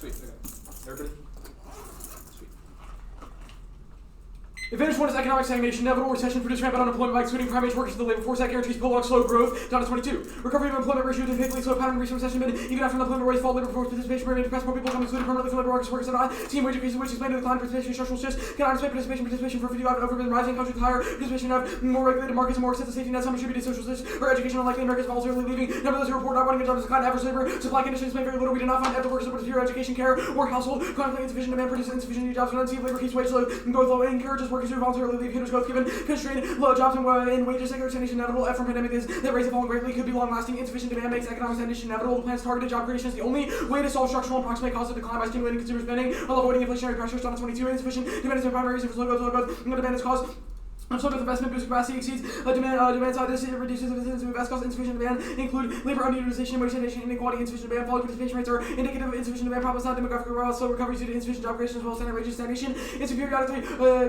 Sweet. Okay. Everybody? Sweet. Advantage 1 is economic stagnation, inevitable recession produced rampant unemployment by excluding primary workers to the labor force that guarantees prolonged slow growth, down to 22. Recovery of employment ratio to faithfully slow pattern recent recession mid, even after unemployment rates fall, labor force participation remains depressed, more people come excluded permanently from labor markets, workers are not. Team wage increases, which explain the decline in participation, structural shifts, can anticipate participation for 55 over been rising countries with higher participation have more regulated markets and more extensive safety nets, some distributed social shifts, or education unlikely Americans voluntarily leaving. Number of those who report not wanting a job is decline, average labor supply conditions may very little. We do not find that the workers with pure education, care, or household, chronically insufficient demand produces insufficient new jobs, when unseat labor keeps wage low, growth low, encourages workers who voluntarily leave, hinders growth given constrained low jobs and wages, secular stagnation inevitable. F from pandemic is that rates have fallen greatly, could be long lasting, insufficient demand makes economic stagnation inevitable. The plan's targeted job creation is the only way to solve structural and proximate causes of decline by stimulating consumer spending while avoiding inflationary pressures. Down to 22. Insufficient demand is the primary reason for slow growth. Demand is caused Unemployment investment boost capacity exceeds demand side. This reduces the business invest costs. Insufficient demand include labor underutilization, wage stagnation, inequality. Insufficient demand, falling participation rates are indicative of insufficient demand problems, not demographic growth. Slow recovery due to insufficient job creation as well as standard wages stagnation. Periodically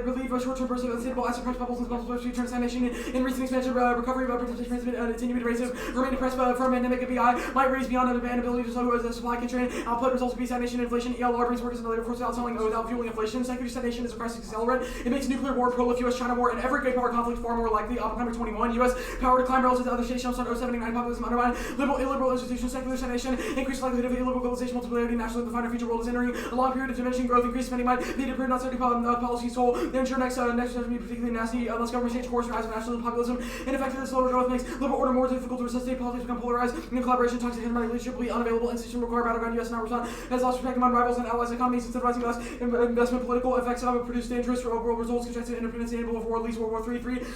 relieve short-term bursts of unstable asset price bubbles and bubbles to return stagnation. In recent expansion, recovery of participation rates attenuated rates have remained depressed from pandemic. MBA might raise beyond demand ability to slow as a supply constraint. Output results will be stagnation, inflation. ELR brings workers in the labor force without selling without fueling inflation. Secondary stagnation is a crisis accelerant. It makes nuclear war, prolif US-China war, and every great power conflict far more likely. Oppenheimer 21. U.S. power decline relative to other states. Jumps on 079. Populism undermined. Illiberal institutions. Secular stagnation. Increased likelihood of illiberal globalization. Multipolarity. Nationally defined. Our future world is entering a long period of diminishing growth. Increased spending might lead to period not certain policy soul. Then ensure next recession be particularly nasty unless government change course. Rise of nationalism. Populism. Ineffective slower growth makes liberal order more difficult to resuscitate. Politics become polarized. New collaboration. Toxic hegemonic leadership. Unavailable institution require battleground. U.S. not respond. Has lost respect among rivals and allies. Economies incentivizing less investment. Political effects produce dangerous world results. Contrasted independence. Enable of war. At least World War III.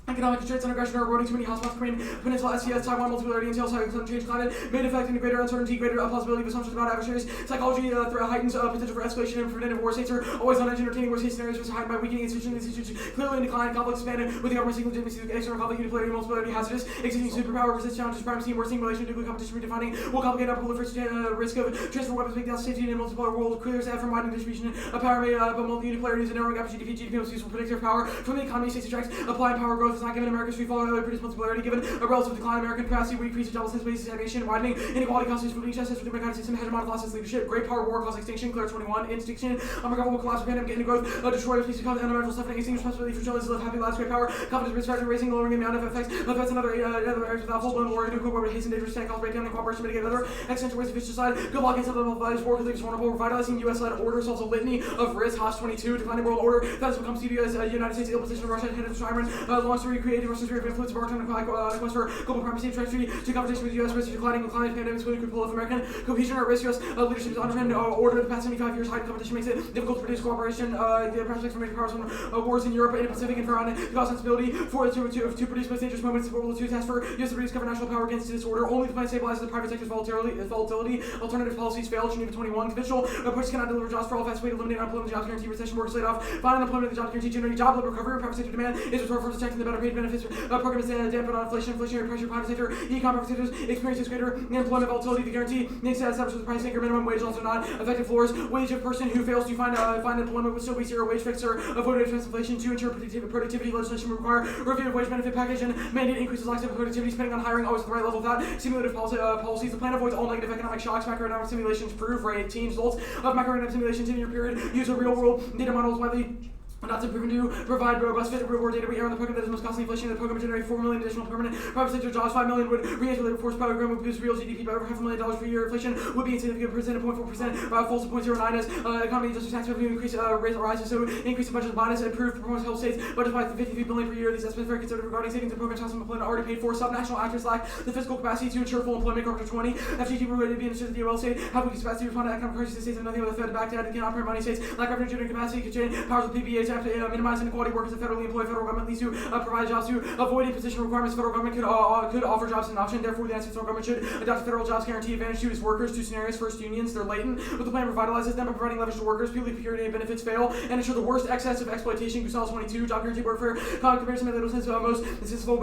Economic constraints and aggression are eroding too many hotspots. Korean Peninsula, SCS, Taiwan, multipolarity entails sudden change climate, made effect into greater uncertainty, greater plausibility of assumptions about adversaries. Psychology heightens potential for escalation and preventative war. States are always on edge, entertaining worst case scenarios, which are heightened by weakening institutions clearly in decline. Conflict expanded with the government seeking legitimacy, external conflict, unipolarity, multipolarity, hazardous, existing superpower, resist challenges, primacy, worsening relation, nuclear competition, redefining, will complicate our proliferation, risk of transfer weapons, make down safety in a multipolar world, clear as from widening distribution of power made but multi-unipolarities and narrowing gap GDP most useful predictive power from the economy. States attracts applying power growth is not given America's free fall. Produce multipolarity given a relative decline in American capacity, we increase joblessness, basic stagnation, widening inequality, constitutes food injustice for democratic system, hegemonic losses, leadership, great power war, cause extinction, Clear 21, extinction, unrecoverable collapse, pandemic, getting growth, destroy a piece of content, unimaginable suffering, extinction, responsibility for children to live happy lives, great power, confidence, risk factor, raising, lowering the amount of effects, affects another areas without full-blown war, nuclear war, hasten dangerous attack, cause breakdown, and cooperation, mitigate another, existential ways of each society, good luck against other values, war, could leave us vulnerable, revitalizing U.S.-led order, solves a litany of risks, Haas 22, defining world order, that has become CDS, United States, ill position of Russia, head of China, long story, creating Russia's sphere of influence, embarked on quest for global primacy and treachery to conversation with U.S. risk declining climate pandemics with critical of American cohesion or risk. U.S. leadership is underpinned order in the past 75 years. Heightened competition makes it difficult to produce cooperation. The prospects for major powers from wars in Europe and the Pacific and around the cause sensibility to produce most dangerous moments. World War II task for U.S. to produce cover national power against disorder. Only the plan stabilizes the private sector's volatility. Alternative policies fail. Geneva 21. Conventional approaches cannot deliver jobs for all. Fast way to eliminate unemployment, jobs guarantee, recession, workers laid off. Find unemployment, the jobs guarantee, generating job recovery. Private sector demand is restored for protecting the better paid benefits. Programs dampen on inflation, inflationary pressure. Private sector, e-commerce sectors experiences greater employment volatility. The guarantee makes that establishes the price anchor minimum wage also not effective floors. Wage of person who fails to find employment would still be zero. Wage fixer avoid expense inflation to ensure productivity. Legislation will require review of wage benefit package and mandate increases lack of productivity. Spending on hiring always at the right level without stimulative policies. The plan avoids all negative economic shocks. Macroeconomic simulations prove rate teams results of macroeconomic simulations in your period. Use of real world data models widely. Not to proven to provide robust fit reward data. We err on the program that is most costly inflation. The program would generate 4 million additional permanent private sector jobs. 5 million would re-enter the labor force. Program would boost real GDP by over $500,000 per year. Inflation would be insignificant percent of 0.4%, falls to 0.09 as economy adjusted tax revenue increase rises. So increase the budget bonus, improve performance help states budget by 53 billion per year. These estimates very conservative regarding savings and program costs of employment already paid for. Subnational actors lack the fiscal capacity to ensure full employment. Corporate 20. FGT would be interested in the DOL state. Have weak capacity to respond to economic crisis. States have nothing with the Fed to back to cannot print money. States lack revenue generating capacity. Constrain powers of PBA to minimize inequality. Workers that federally employed. Federal government leads to provide jobs to avoid imposition requirements. Federal government could offer jobs as an option. Therefore, the United States federal government should adopt a federal jobs guarantee advantage to its workers. Two scenarios. First, unions. They're latent, but the plan revitalizes them by providing leverage to workers. Purely purity and benefits fail and ensure the worst excess of exploitation. Gusal 22. Job guarantee work for comparison made little sense. Most sensible,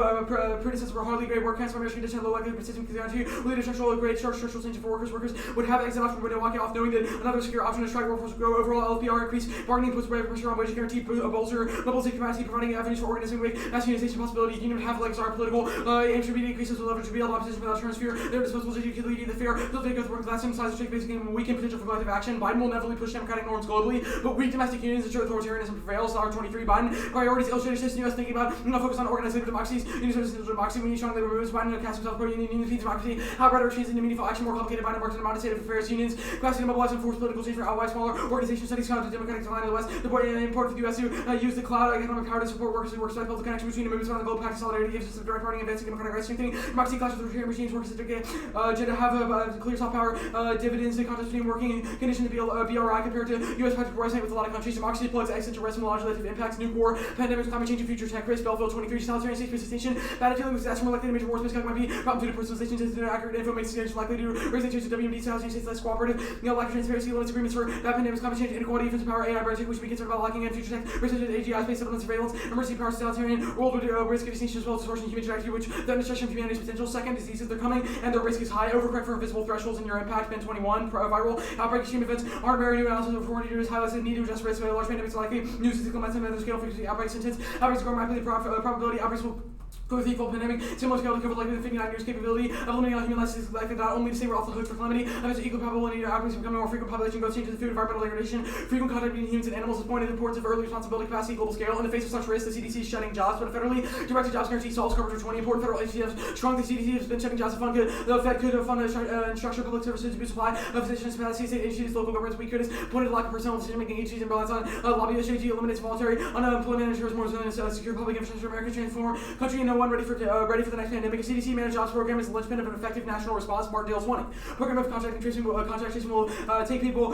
pretty sensible, hardly great work. Transformation condition. Low likelihood persistent guarantee. Will lead to structural change for workers. Workers would have exit option when they walk off, knowing that another secure option is strike workforce grow overall LPR increase. Bargaining puts pressure on wage guarantee. capacity, bolster mobilization capacity, providing avenues for organizing with mass unionization possibility. Union would have legs are political. Aim should be to increase social leverage to be able to opposition without transfer. Their disposable utility, the fair, the take of the working class, size, shake, basic, and weaken potential for collective action. Biden will inevitably push democratic norms globally, but weak domestic unions ensure authoritarianism prevails. $23. Biden priorities illustrated system U.S. thinking about focus on organized labor democracies. Union services democracy. We need strong labor movements. Biden cast himself pro-union feeds democracy. How brighter changes into meaningful action, more complicated. Biden embarks on a modern state of affairs. Unions capacity to mobilize and force political change for outright smaller organizations. Studies found the democratic decline of the West. The important for the U.S. to use the cloud economic power to support workers who work to build the connection between the movements around the globe. Practice solidarity gives us a direct party advancing democratic rights, strengthening democracy, clash with authoritarian regimes, workers to agenda have a clear soft power dividends in contrast between working condition to BRI compared to U.S. practice rising with a lot of countries. Democracy plugs existential risk from legislative impacts, nuke war, pandemics, climate change, and future tech risk. Belleville 23, totalitarian state persistation, battlefield with disaster more likely to major wars. Misconduct might be problem due to personalization, inaccurate info makes situations likely to raise the change of WMD styles, states less cooperative, lack of transparency, limits agreements for that pandemics, climate change, inequality, defensive power, AI, biotech, we should be concerned about lacking in future tech, research AGI, space settlement surveillance, emergency power, totalitarian, world with risk of extinction as well as distortion of human trajectory, which the destruction of humanity's potential. Second, diseases they're coming and their risk is high. Overcorrect for invisible thresholds in your impact. Ben 21, viral outbreak extreme events aren't rare. New analysis of 400 years highlights the need to adjust risk. Large pandemics are likely. New statistical methods and scale frequency outbreaks intense. Outbreaks grow rapidly. Probability outbreaks will go with equal pandemic, similar scale to cover likely the 59 years capability of eliminating all human life is likely not only to say we're off the hook for calamity, there's an equal probability of outbreaks becoming more frequent, population growth, changes in food, environmental degradation, frequent contact between humans and animals has pointed to the importance of early responsibility, capacity, global scale. In the face of such risk, the CDC is shutting jobs, but a federally directed jobs guarantee solves coverage for 20 important federal agencies have strong. The CDC has been shutting jobs to fund the Fed could fund and structure public services to boost supply of physicians, capacity, state agencies, local governments. We could pointed to lack of personal decision-making agencies and reliance on lobbyist strategy, eliminates voluntary unemployment, ensures more resilience, secure public infrastructure, American transform country, and no one ready for the next pandemic. A CDC managed jobs program is the linchpin of an effective national response. Martindale 20. Program of contact tracing will take people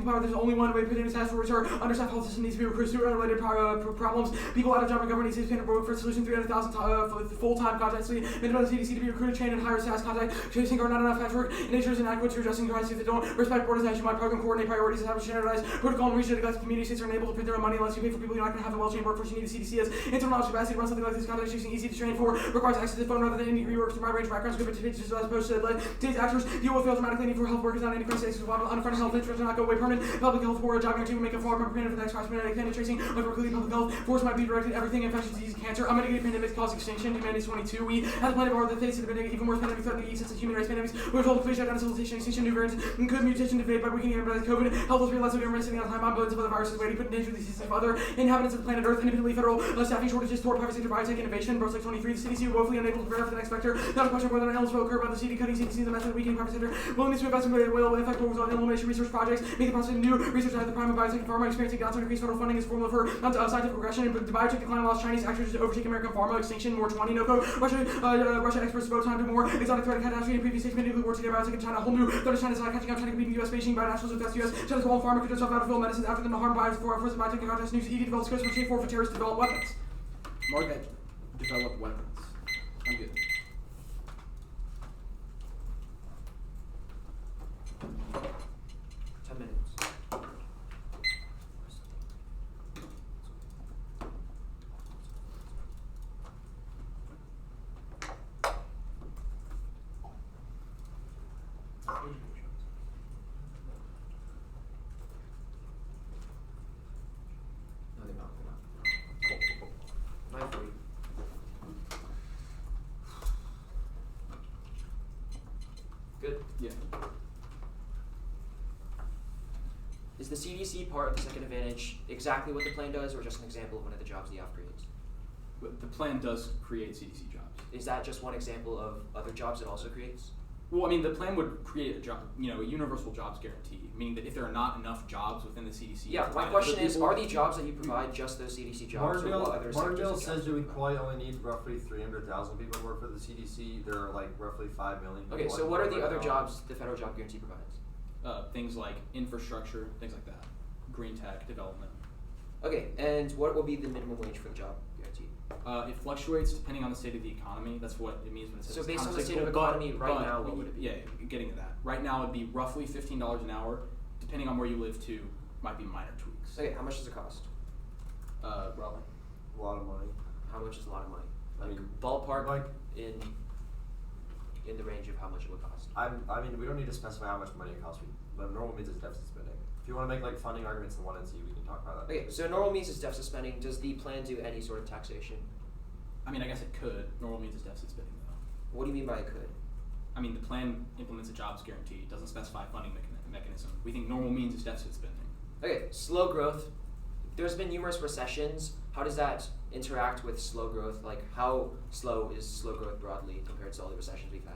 power. There's only one way. Pandemic task force or understaffed health system needs to be recruited to unrelated problems. People out of job and government needs to pay for solution. 300,000 full-time contacts. Made by the CDC to be recruited, trained, and hired staff contact tracing are not enough patchwork. Nature is inadequate to addressing crises if they don't respect borders. Nationwide program coordinate priorities, establish standardized protocol and reach the community. States are unable to print their own money unless you pay for people. You're not going to have a well-trained workforce. You need the CDC as internal knowledge capacity to run something like this. Contact tracing easy to train for, requires access to the phone rather than any reworks to my range backgrounds. Good participation as opposed to let today's actors deal with fail dramatically need for health workers not any crisis. Unfunded health insurance will not go away permanent. Public health for a job guarantee will make a far more preventive for the next crisis. Pandemic tracing, public health force might be directed at everything infectious disease, cancer, unmitigated pandemics cause extinction. Humanity's 22. We have the planet of the face of the pandemic, even worse pandemic threatening the existence of human race pandemics. We're told to please shut down civilization, extinction, new variants, and good mutation evade by weakening everybody's COVID. Health will realize that we are missing out on time on billions of other viruses waiting to put in danger the diseases of other inhabitants of the planet Earth. Independently federal staffing shortages, thwart private sector biotech innovation. Birth 23. The CDC woefully unable to prepare for the next vector. Not a question of whether an illness will occur by the CD cutting CDC, the method of weakening private sector. Willingness to invest in will affect what on elimination research projects, make the process of new research at the prime of biotech and pharma, experiencing downturn increased federal funding is formula for scientific progression, and the biotech decline allows Chinese actors to overtake American pharma, extinction, more 20, no code. Russia experts devote time to more exotic threat catastrophe in previous states, many nuclear war together, biotech in China, a whole new threat of China's catching up, China competing US, Beijing, bionationals with US, China's whole pharma could just battlefield medicines after them to harm biotech for biotech and contest news, ED develops scripts for terrorists to develop weapons. Market, develop weapons. I'm good. No, they're not. Cool. 9:40. Good? Yeah. Is the CDC part of the second advantage exactly what the plan does, or just an example of one of the jobs the op creates? But the plan does create CDC jobs. Is that just one example of other jobs it also creates? Well, I mean, the plan would create a job, a universal jobs guarantee, meaning that if there are not enough jobs within the CDC. Yeah, my question is, are the jobs that you provide just those CDC jobs, or what other Martindale sectors says that we probably only need roughly 300,000 people to work for the CDC. There are like roughly 5 million people. Okay, so what are the other jobs the federal job guarantee provides? Things like infrastructure, things like that, green tech development. Okay, and what will be the minimum wage for the job guarantee? It fluctuates depending on the state of the economy. That's what it means when it says. So based on the state countercyclical, of economy right now, but what would it be? Yeah, getting to that. Right now, it'd be roughly $15 an hour. Depending on where you live, too, might be minor tweaks. Okay, how much does it cost? Roughly. A lot of money. How much is a lot of money? I Like mean, ballpark like in the range of how much it would cost. I mean, we don't need to specify how much money it costs. But normal means it's deficit spending. If you want to make like funding arguments in 1 and 2, we can talk about that. Okay, so normal means is deficit spending. Does the plan do any sort of taxation? I mean, I guess it could. Normal means it's deficit spending, though. What do you mean by it could? I mean, the plan implements a jobs guarantee. It doesn't specify a funding mechanism. We think normal means it's deficit spending. Okay, slow growth. There's been numerous recessions. How does that interact with slow growth? Like, how slow is slow growth broadly compared to all the recessions we've had?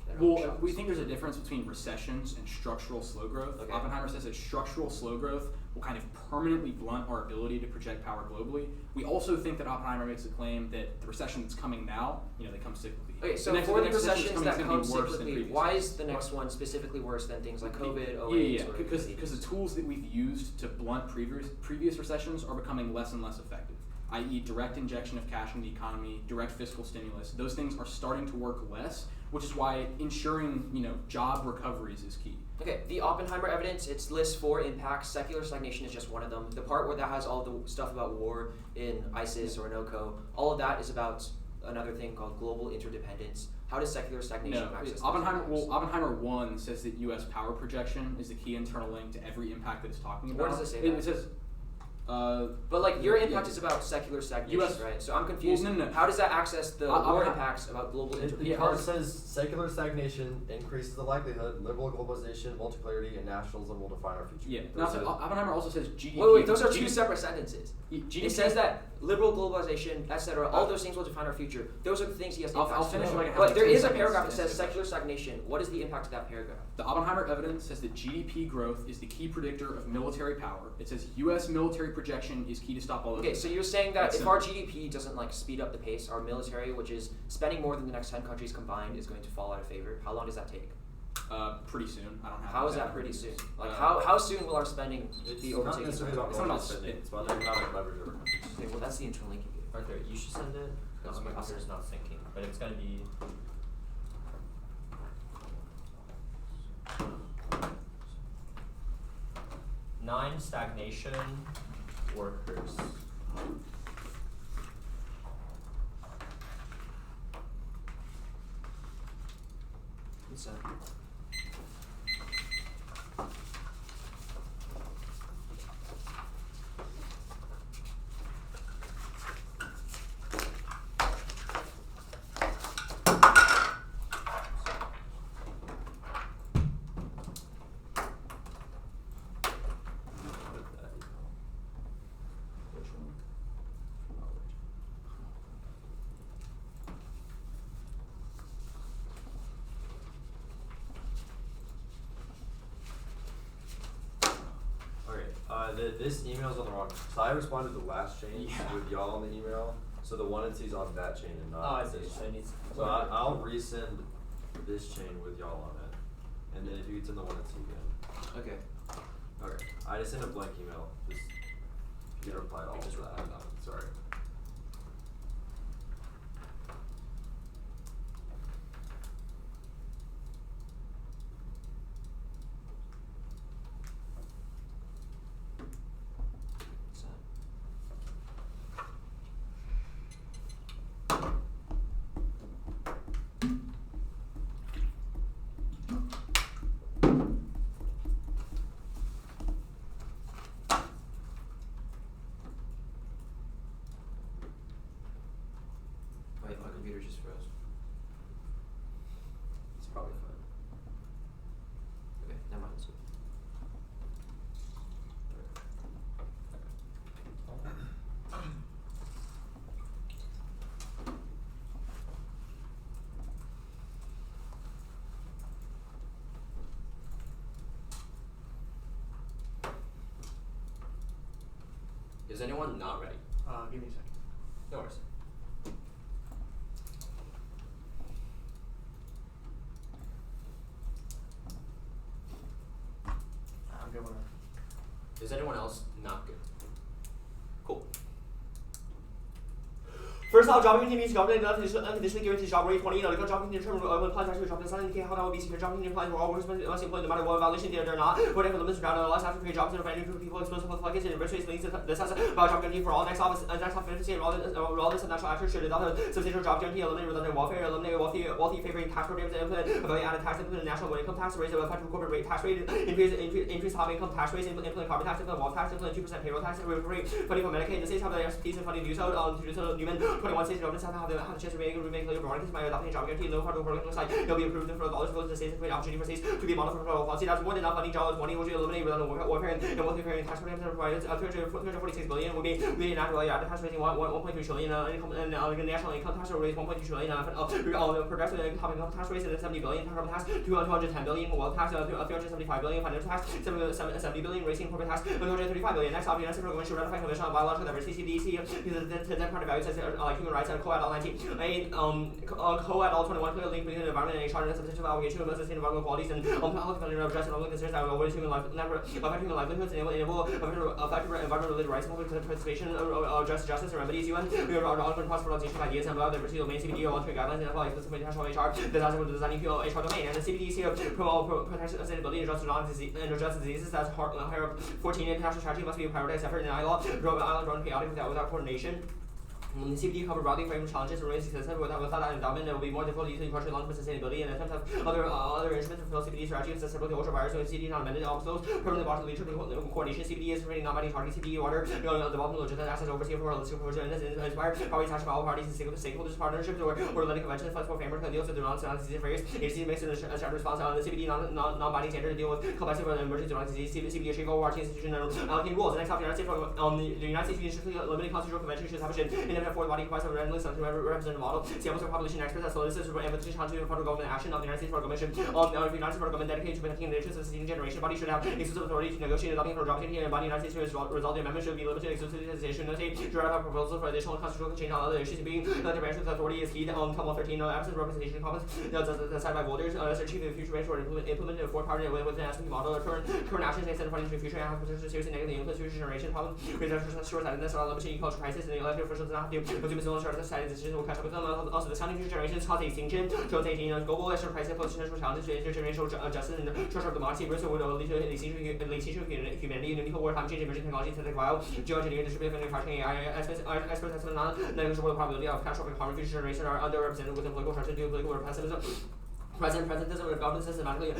that are Well, shocks? we think there's a difference between recessions and structural slow growth. Okay. Oppenheimer says that structural slow growth will kind of permanently blunt our ability to project power globally. We also think that Oppenheimer makes a claim that the recession that's coming now, they come cyclically. Okay, so next for the recession that's recessions coming that is gonna come be worse than cyclically, previous why ones. is the next one specifically worse than things like COVID, 08, Yeah, or because maybe- the tools that we've used to blunt previous recessions are becoming less and less effective, i.e. direct injection of cash into the economy, direct fiscal stimulus. Those things are starting to work less, which is why ensuring job recoveries is key. Okay, the Oppenheimer evidence, it lists 4 impacts. Secular stagnation is just one of them. The part where that has all the stuff about war in ISIS or NOCO, all of that is about another thing called global interdependence. How does secular stagnation No, access those Oppenheimer. impacts? Well, Oppenheimer 1 says that U.S. power projection is the key internal link to every impact that it's talking about. Where does it say that? It says. But like your impact yeah. is about secular stagnation, US right? So I'm confused. no. How does that access the war Oppenheimer- impacts about global It interdependence? says secular stagnation increases the likelihood liberal globalization, multipolarity, and nationalism will define our future. Yeah. Those Now, so are- Oppenheimer also says GDP. Wait, those are two GDP separate sentences. GDP It says that liberal globalization, etc., all those things will define our future. Those are the things he has I'll impacts finish to. like I have But like there 10 is a seconds paragraph to that says answer this secular stagnation. What is the impact of that paragraph? The Oppenheimer evidence says that GDP growth is the key predictor of military power. It says U.S. military projection is key to stop all of Okay, this. so you're saying that That's if simple. our GDP doesn't like speed up the pace, our military, which is spending more than the next 10 countries combined, is going to fall out of favor. How long does that take? Pretty soon. I don't have. How is exact that pretty soon? numbers. Like how soon will our spending It's be not overtaken? necessarily about It's not global about spending. spend- It's about economic leverage over countries. Okay, well that's the internal link you gave. Arthur, you should send it because my I'll computer's send not syncing, but it's gonna be. Nine stagnation workers. It's Which one? Okay, this email's on the wrong. So I responded to the last chain Yeah. with y'all on the email. So the 1 and 2's on that chain and not Oh, I this see. chain. So it needs. So I'll resend this chain with y'all on it, and then if you could send the 1 and 2 again. okay. Okay. I just sent a blank email. Just if you can reply to all Just of that. reply. Sorry. So, wait, my computer just froze. It's probably fine. Okay, never mind. It's good. Is anyone not ready? Give me a second. No worries. I'm good with Is anyone else not good? Cool. First of all, job guarantee means government unconditionally guarantees job rate 20. The job guarantee term when applied to job does not indicate how that will be secure. Job guarantee applies for all workers must employ no matter what violation they are not. Whatever limits around the last after create jobs and finding people exposed to health luggage and eventually links this has about job guarantee for all next office beneficiary relevance of national action should adopt a substantial job guarantee, eliminate redundant welfare, eliminate wealthy favoring tax programs, and implement a value added tax, implement national income tax, raise the effective corporate rate tax rate, increase top income tax rates, implement carbon tax, implement wealth tax, implement 2% payroll tax, rate funding for Medicaid. The states have the expertise and funding to do so. To do so, Newman, 21 states governments have the chance to remake labor markets by adopting a job guarantee. No federal program looks like it'll be approved for dollars for the states and create opportunity for states to be modeled for federal policy. That's more than enough funding dollars. Money will eliminate redundant welfare and wealthy favoring tax programs and provide 346 billion will be enacted value added tax raising 1.3 trillion and national income tax will raise 1.2 trillion. Progressive income tax raise 70 billion. Carbon tax 210 billion. Wealth tax 375 billion. Financial tax 70 billion. Racing corporate tax 135 billion. Next, United States government should ratify Convention on Biological Diversity (CDC). The democratic values like human rights and co-ed all 19. Co-ed all 21 clearly linked between the environment and HR and substantial obligation to sustain environmental qualities and health and address and concerns that will human livelihoods, enable effective environment-related rights, participation, justice and remedies. UN ongoing cross-fertilization of ideas and diversity domain CBD voluntary guidelines and apply explicit international HR designing HR domain. And the CBDC protects sustainability and address diseases that's higher 14 international strategy must be a prioritized effort in ILO, run chaotic without coordination. The CBD cover broadly framed challenges and remains successful without that endowment. It will be more difficult using partially long-term sustainability and attempt to have other instruments to fulfill CBD strategies susceptible to ultra-virus and CBD not amended obstacles. Permanently bottom leadership coordination. CBD is creating non-binding targeting CBD order. Development legitimate access overseeing for holistic provision and inspire parties attached to all parties and stakeholders partnerships or related conventions flexible framework that deals with the non-disease various agencies makes a shared response on the CBD non-binding standard to deal with complex emergency disease. CBD achieve overarching institution and allocating rules. The next topic, the United States limited constitutional convention should establish an independent fourth body comprised of a representative model. Samples of population experts as solicitors for emphasis on the federal government action of the United States federal government. The United States federal government dedicated to protecting the interests of the succeeding generation body should have exclusive authority to negotiate adopting for job here and body United States resulting amendment should be limited exclusivization to ratify proposals for additional constitutional change on other issues being the branch of authority is key on Couple 13 absent representation comments decided by voters achieve the future branch or implement a four party with an asking model current actions may send parties to the future and have potentially seriously negatively influence future generation problems short-sightedness or limiting cultural crisis and the elected officials do not have to assume its own society decisions will catch up with them. Also, the sounding future generations cause extinction. Jones 18 global extra crisis poses challenges to intergenerational justice and short-term democracy. Bruce would lead to extinction of humanity. Nuclear war, climate change, emerging technology, synthetic bio, geoengineering, distributed manufacturing, AI. Experts estimate non-negligible probability of catastrophic harm in future generations are underrepresented within political structure due to political pessimism. Presentism or government systematically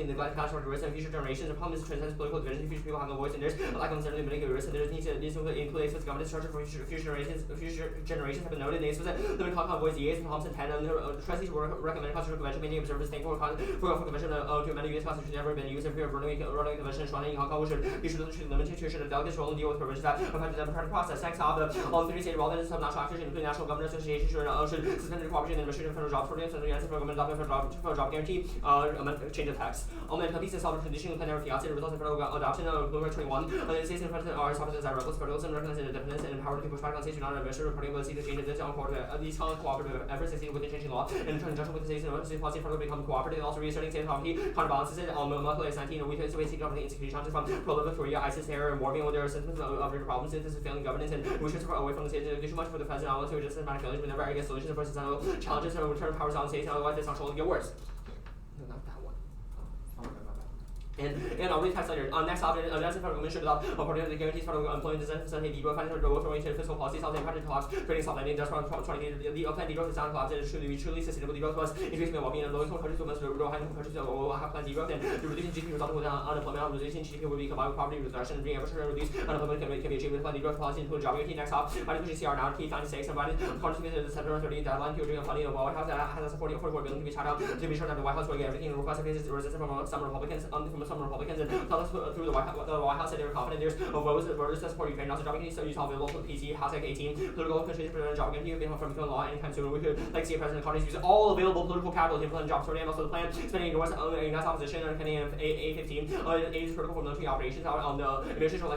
neglect catastrophic risks and future generations. The problem is transcends political division. Future people have no voice and there's a lack of uncertainty to mitigate risks and there's needs to include explicit government structure for future generations have been noted. They explicit limit Hong voice EAs and Thompson 10 and the trustees were recommended constitutional convention making observers thankful for convention to amend the US Constitution never been used in fear of running a convention and strongly Hong Kong should limit the delegates role and deal with provisions that affect the democratic process. Next, how the all 30 state relevant subnational actors including national government associations should suspend the cooperation and administration of federal jobs programs and the United States government adopting for job guarantee, change of text. Complete and solid conditioning plenary fiancé results in federal adoption of Bloomberg 21. The states and president are established as rebels, federalism, recognized independence, and empowered to push back on states who do not administer reporting ability to change this on these cooperative efforts succeed within changing law and in conjunction with the states and emergency policy federal become cooperative, also reasserting state sovereignty, counterbalances it. Monthly is 19. We face government insecurity challenges from proliferatory ISIS terror and warming when there are symptoms of greater problems. This is failing governance and we should away from the states. There's too much for the president. I want to just systematic failures whenever I get solutions for societal challenges and return powers on states, and otherwise it's not going to get worse. No, not that one. And I'll read text later. Next option, the federal government should adopt the guarantees federal employment design facilitate degrowth, financial growth, oriented fiscal policies, health impact collapse, creating soft landing, just from 20 the planned degrowth is not collapse, and it should be truly sustainable degrowth plus increasing the well-being of low income countries must grow high income countries will have planned degrowth and the reducing GDP resulting with unemployment, reducing GDP will be combined with poverty reduction, reinvestment and reduce unemployment can be achieved with planned degrowth policy include job guarantee. Next off, pushing CR now key finding stakes and according to the September 30 deadline to doing funding of the White House that has a 44 billion to be tied out to be sure that the White House will get everything in request faces resistance from some Republicans and tell us through the White House that they were confident there's voters that support Ukraine. Also, job guarantee so use all available for PC, House Act 18, political constraints for job guarantee from becoming law anytime soon. We could like see President Congress use all available political capital to implement jobs for and also the plan spending U.S. opposition and depending on A15. A is critical for military operations. The administration will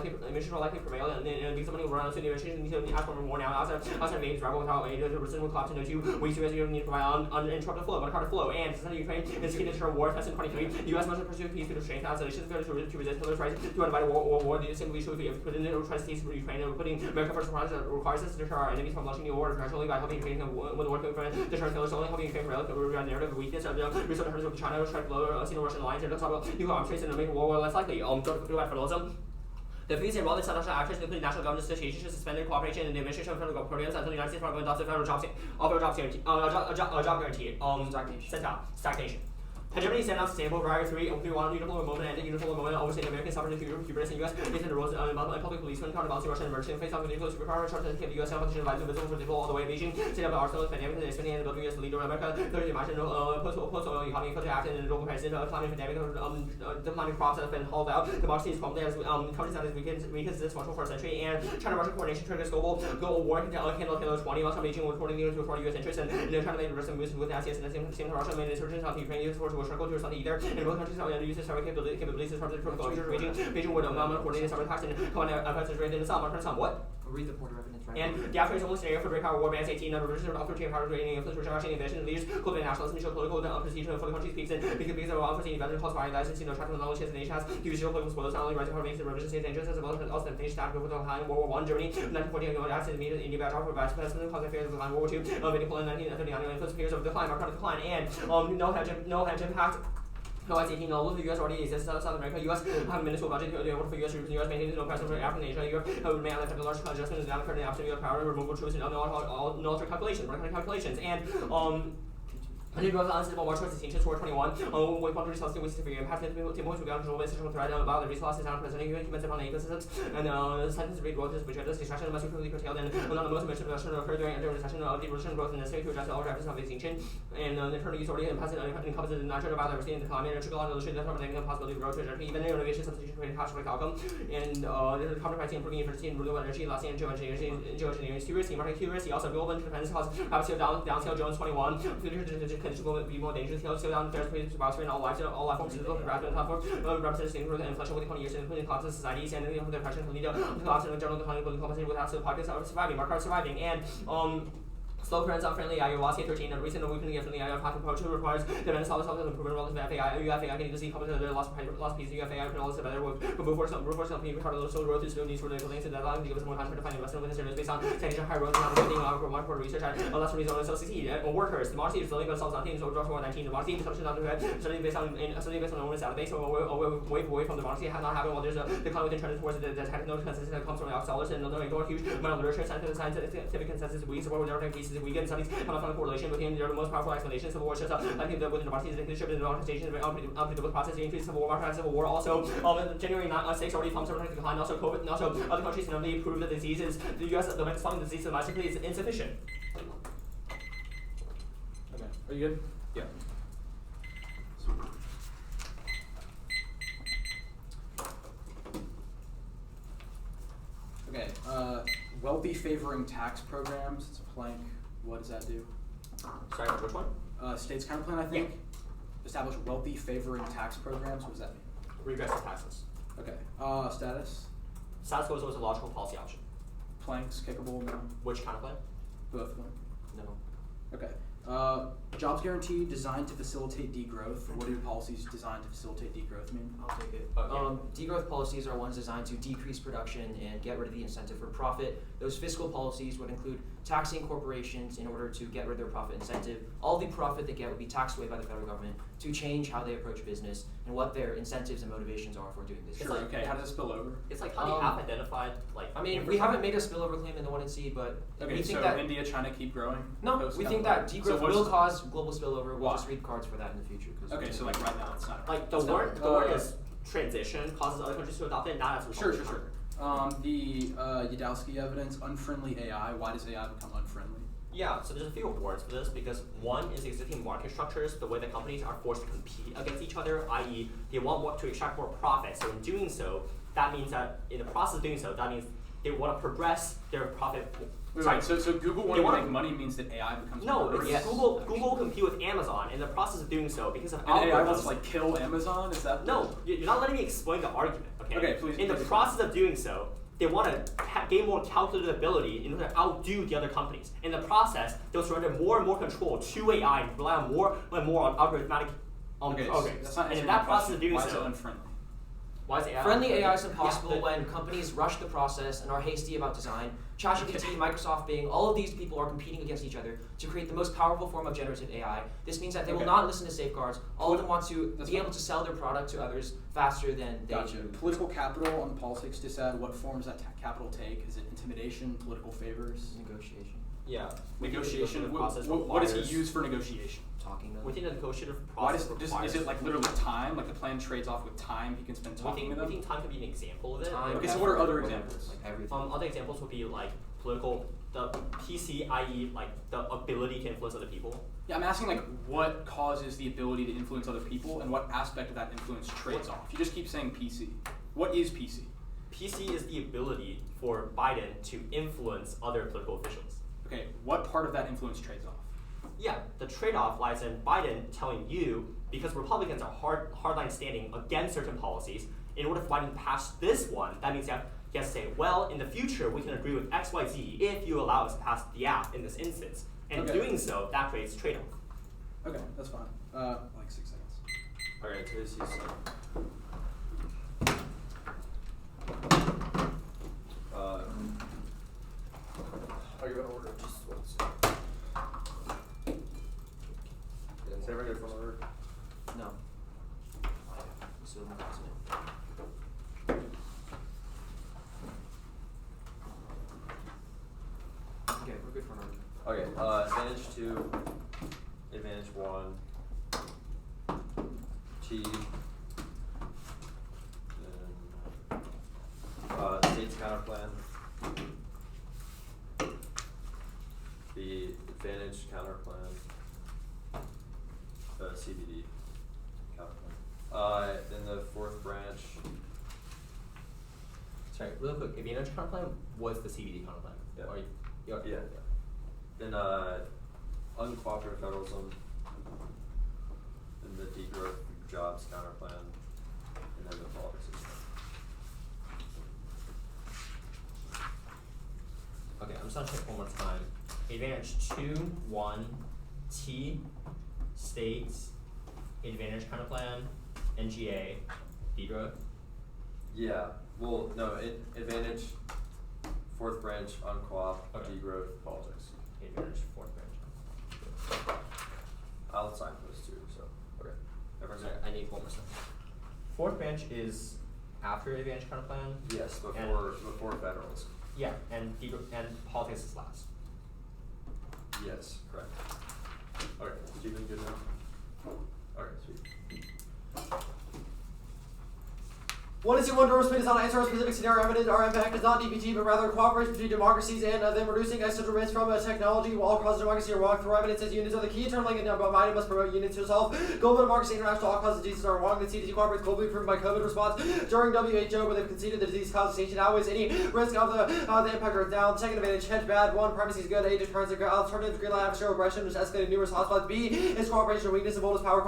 likely prevail and because somebody will run on the administration needs to ask for more now. Outside of A's rebel without aid, the president will collapse into 2 weeks. U.S. need to provide uninterrupted flow, but flow. And since Ukraine is key to deter war, in 23, the U.S. must pursue peace to restrain Ukraine cancellations to resist Hitler's rise to undivided war. The simply should be put in the trust states for Ukraine and putting America first requires us to deter our enemies from launching new war internationally by helping Ukraine win the war to deter Hitler's only helping Ukraine prevail narrative of weakness of the resource terms of China strike below senior Russian alliance and talk about nuclear arms trades and make war less likely. Don't do federalism. The fees involved in international actors, including national government associations, should suspend cooperation in the administration of federal programs until the United States government adopts a federal job guarantee. Stagnation. Hegemony sent out sustainable variety 3, only one uniform moment and uniform moment overseeing American sovereignty through hubris in U.S. Based on the rules and public policemen counterbalancing Russian emergency face off with nuclear superpower charges to keep the U.S. competition advised visible for people all the way to Beijing. Set up the arsenal of pandemic and expanding and building U.S. leader of America. Thirdly, imagine post-oil economy for the act and the global crisis of climate pandemic declining crops that have been hauled out. Democracy is crumbling as countries that is weakens its marshal for a century and China-Russia coordination triggers global war can handle 20. While Beijing was reporting to support U.S. interests and China made aggressive moves with the and the same time Russia made insurgents on the Ukrainian forces will struggle to respond either. And both countries have used cyber capabilities as part of the closure of Beijing would coordinate cyber attacks and command efforts to in the South. What? Read the Porter evidence right. And the after is only scenario for great power war bans 18 number of authoritarian power creating influence for Russian invasion leaders, cultivating nationalism, and show political prestige for the country's peaks and because of unforeseen events caused by license, attracting the knowledge the nation has huge geopolitical spoils, not only rising power makes the revision states dangerous as well as also the nation stabbed before the time World War I, Germany, 1940, no acts in India battle for vast president, causing affairs of the time World War II, invading Poland, 1939, influence fears of decline, marked decline, and no hedge impact. No, as 18, all of the U.S. already exists South America. U.S. have a minuscule budget in order for U.S. troops. U.S. maintains no presence for African Asia. Europe have remained on the large adjustment in the current absolute U.S. power, removal troops, and all military calculations. And New growth unstable March 2016 toward 21. With countries hosting with severe impact, Timor to be control with social threat about the resources and presenting humans upon ecosystems and sentence rate growth is which is extraction must be quickly curtailed and one of the most mentioned reduction occurred during the recession of the Russian growth necessary to address all drivers of extinction and the current use already encompasses the natural biodiversity and the climate and trickle on illustrate the the possibility of growth to even innovation substitution creating catastrophic outcome and the carbon pricing improving efficiency and renewable energy lasting and geoengineering security market accuracy also global interdependence cause downscale Jones 21 will be more dangerous. Scale down fair space to and all life forms digital graduate platform represents growth and inflection within 20 years, including collapse of societies and the depression can lead to collapse in general declining political compensation without the pockets of surviving, market surviving and slow currents unfriendly ayahuasca 13 and recent weakening of friendly path approach requires the solid improvement relative to FAI. UFAI can see coupled to the lost piece of UFAI can also better work but before some company retarded slow growth is still needs for the links to deadline to give us more time to find investment within service based on technical high growth and getting out for market research and less reason so succeed. Workers, democracy is slowly but self something so draw 19 democracy assumption not to study based on enormous database or wave away from democracy has not happened while there's a decline within trends towards the technical consensus that comes from the scholars and another huge amount of literature scientific consensus weak support with different cases weak and studies from correlation between the most powerful explanations of war shows up like within the democracy is the democratization of unpredictable process increase civil war also January 6 already thumbs up decline also COVID and also other countries notably prove that diseases the US the responding disease domestically is insufficient. Okay. Are you good? Yeah. Okay. Wealthy favoring tax programs. It's a plank. What does that do? Sorry, which one? State's counter plan, I think. Establish wealthy favoring tax programs. What does that mean? Regressive taxes. Okay. Status. Status quo is always a logical policy option. Planks, kickable, no. Which kind of plan? Both of them. No. Okay. Jobs guarantee designed to facilitate degrowth. What do policies designed to facilitate degrowth mean? I'll take it. Okay. Degrowth policies are ones designed to decrease production and get rid of the incentive for profit. Those fiscal policies would include taxing corporations in order to get rid of their profit incentive. All the profit they get would be taxed away by the federal government to change how they approach business and what their incentives and motivations are for doing business. Sure. Okay. How does it spill over? It's like how do you have identified like. I mean, we haven't made a spillover claim in the 1C, but Okay. we think So that India, China keep growing. no, we think that degrowth will cause global spillover. We'll Why? just read cards for that in the future. Okay. So like right now, it's not. Like the It's not- word is transition causes other countries to adopt it, not as a Sure. The Yadowski evidence, unfriendly AI. Why does AI become unfriendly? Yeah, so there's a few awards for this because one is existing market structures, the way that companies are forced to compete against each other, i.e. they want more to extract more profit. So in doing so, that means that in the process of doing so, that means they want to progress their profit. Right. So Google wanting to wanna- make money means that AI becomes No, more it's yes. Google compete with Amazon in the process of doing so because of And AI wants algorithms. to like kill Amazon. Is that No, you're not letting me explain the argument, okay? Okay, please. In the process of doing so, they want to gain more calculative ability in order to outdo the other companies. In the process, they'll surrender more and more control to AI and rely on more and more on algorithmic Okay. programs. That's not And in answering that my process question. of doing Why is it so, unfriendly? Why is AI Friendly AI is Yeah, impossible but- when companies rush the process and are hasty about design. ChatGPT, Microsoft, Bing, all of these people are competing against each other to create the most powerful form of generative AI. This means that they will Okay. not listen to safeguards. All of them want to That's be fine. able to sell their product to others faster than they Gotcha. do. Political capital on politics decide what forms that capital take. Is it intimidation, political favors, Negotiation. Yeah. negotiation? The process What does he requires- use for negotiation? Talking to them. Within the negotiative Why process is it like literally time? Like the plan trades off with time he can spend talking we with them? think time could be an example of it. Time, Okay, so what are effort, other whatever, examples? Like everything. Other examples would be like the PC, i.e. like the ability to influence other people. Yeah, I'm asking like what causes the ability to influence other people and what aspect of that influence trades off. You just keep saying PC. What is PC? PC is the ability for Biden to influence other political officials. Okay, what part of that influence trades off? Yeah, the trade-off lies in Biden telling you, because Republicans are hardline standing against certain policies, in order for Biden to pass this one, that means he has to say, well, in the future, we can agree with X, Y, Z if you allow us to pass the app in this instance. And Okay. doing so, that creates trade-off. Okay, that's fine. Like 6 seconds. Alright, today's season. Are you gonna order just once? Did everyone get a phone order? No. So that's it. Okay, we're good for an order. Okay, advantage 2, advantage 1, T, then state's counter plan, the advantage counter plan, CBD counter plan. Then the 4th branch, Sorry, real quick, advantage counter plan was the CBD counter plan. Yeah. Or yeah. Then uncooperative federalism, then the degrowth jobs counter plan, and then the politics system. Okay, I'm just gonna check one more time. Advantage 2, 1, T, states, advantage kind of plan, NGA, degrowth. Yeah, well, no, advantage, 4th branch, uncoop, Okay. degrowth, politics. Advantage 4th branch. I'll sign those two, so, okay. Everyone's Sorry, I need one more second. 4th branch is after advantage kind of plan. Yes, And- before federalism. Yeah, and politics is last. Yes, correct. Okay, is you good now? Okay, sweet. One is one door space is not an answer a specific scenario. Our impact is not DPT, but rather cooperation between democracies and them reducing external risks from technology while across democracy are wrong. Through evidence says unions are the key term link, and Biden must promote unions to solve global democracy. International all causes diseases are wrong. The CDC cooperates globally proven by COVID response during WHO, but they've conceded the disease causes extinction outweighs any risk of the impact are down. Second advantage, hedge bad. 1, primacy is good. A, deterrence are alternative. Green line atmosphere aggression, which escalated numerous hotspots. B, is cooperation weakness and boldest power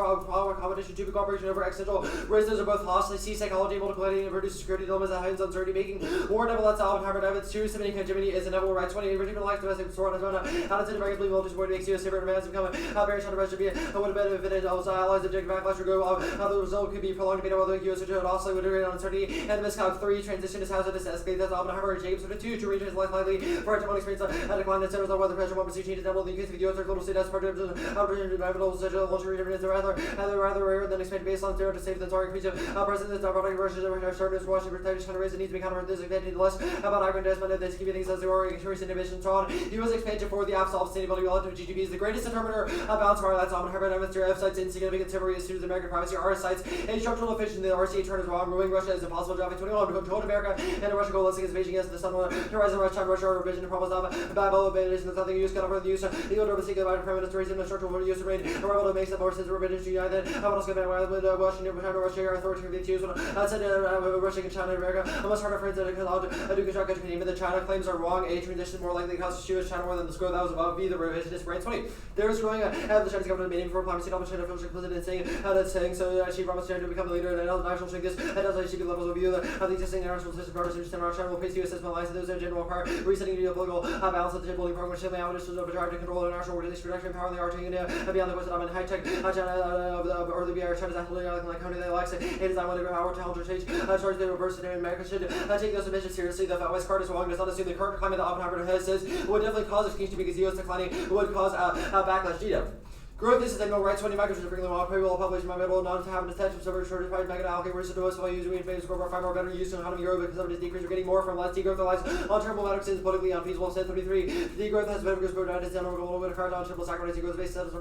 competition. 2, cooperation over existential risks. Those are both hostile. C, psychology, multiplicating and reduced security dilemmas that heightens uncertainty making. War never lets Oppenheimer evidence. 2, submitting hegemony is inevitable right. 20, original life domestic sword as well. How does it Americans believe voltage board makes you a safer advance become a very short rest should be would have been if it was allies objective backlash or go how the result could be prolonged debate over the US which would also would agree on uncertainty and miscalc. 3, transition is how it escalates. That's Oppenheimer James. 2, to reach is less likely for it to experience a decline in centers on weather pressure 1% changes double the use of the US global state as part of environmental social launcher is rather rare than expected based on 0 to save the target increase of president's product versus shortness Washington protection China raise needs to be countered this expected less about aggrandizement of this keeping things as they were increasing inhibition fraud. US expansion for the absolute sustainability relative to GDP is the greatest determiner of balance power. That's Oppenheimer demonstrated F sites insignificant temporary issues American privacy. R sites a structural efficiency. The RCA turn is wrong. Ruling Russia is impossible. Job 21 to control America and Russia goal listing is Beijing as the sun horizon Russia revision promise of Bible invasion is nothing use cannot further use the order of a single prime minister raising the structural use of rain arrival to make the more sense of revision to United. I want to go with Washington China Russia authoritative use when said Russia and China and America much harder friends that do construct country the China claims are wrong. A transition more likely causes Jewish China more than the score that was above. B the revisionist brain 20. There is growing the Chinese government meeting for diplomacy. China officials implicit in saying so she promised to become the leader and national strength this and as she levels of view of the existing international system partisan China will place U.S. assessment lines those are general power resetting geopolitical balance of the building program which simply outweighs the charge to control international organization production power in the arching beyond the question of high tech China of the BR China's absolutely like country that likes it is I want to power to change charged they reverse in America should take those submissions seriously. The West card is wrong. Does not assume the current climate that Oppenheimer has says would definitely cause exchange to because US declining would cause a backlash. Growth is a signal, right? 20 micrometers for Greenhill, payroll, population, my middle, non to have an attention, so shortage, price, mega allocate, versus the most while using in phase, score more, 5 more better use, and how to grow because of its decrease, we're getting more from less degrowth, lies on terminal matter since politically unfeasible, 33. Degrowth has better growth, down, it's down, over a little bit of card on triple sacrifice, degrowth based settles,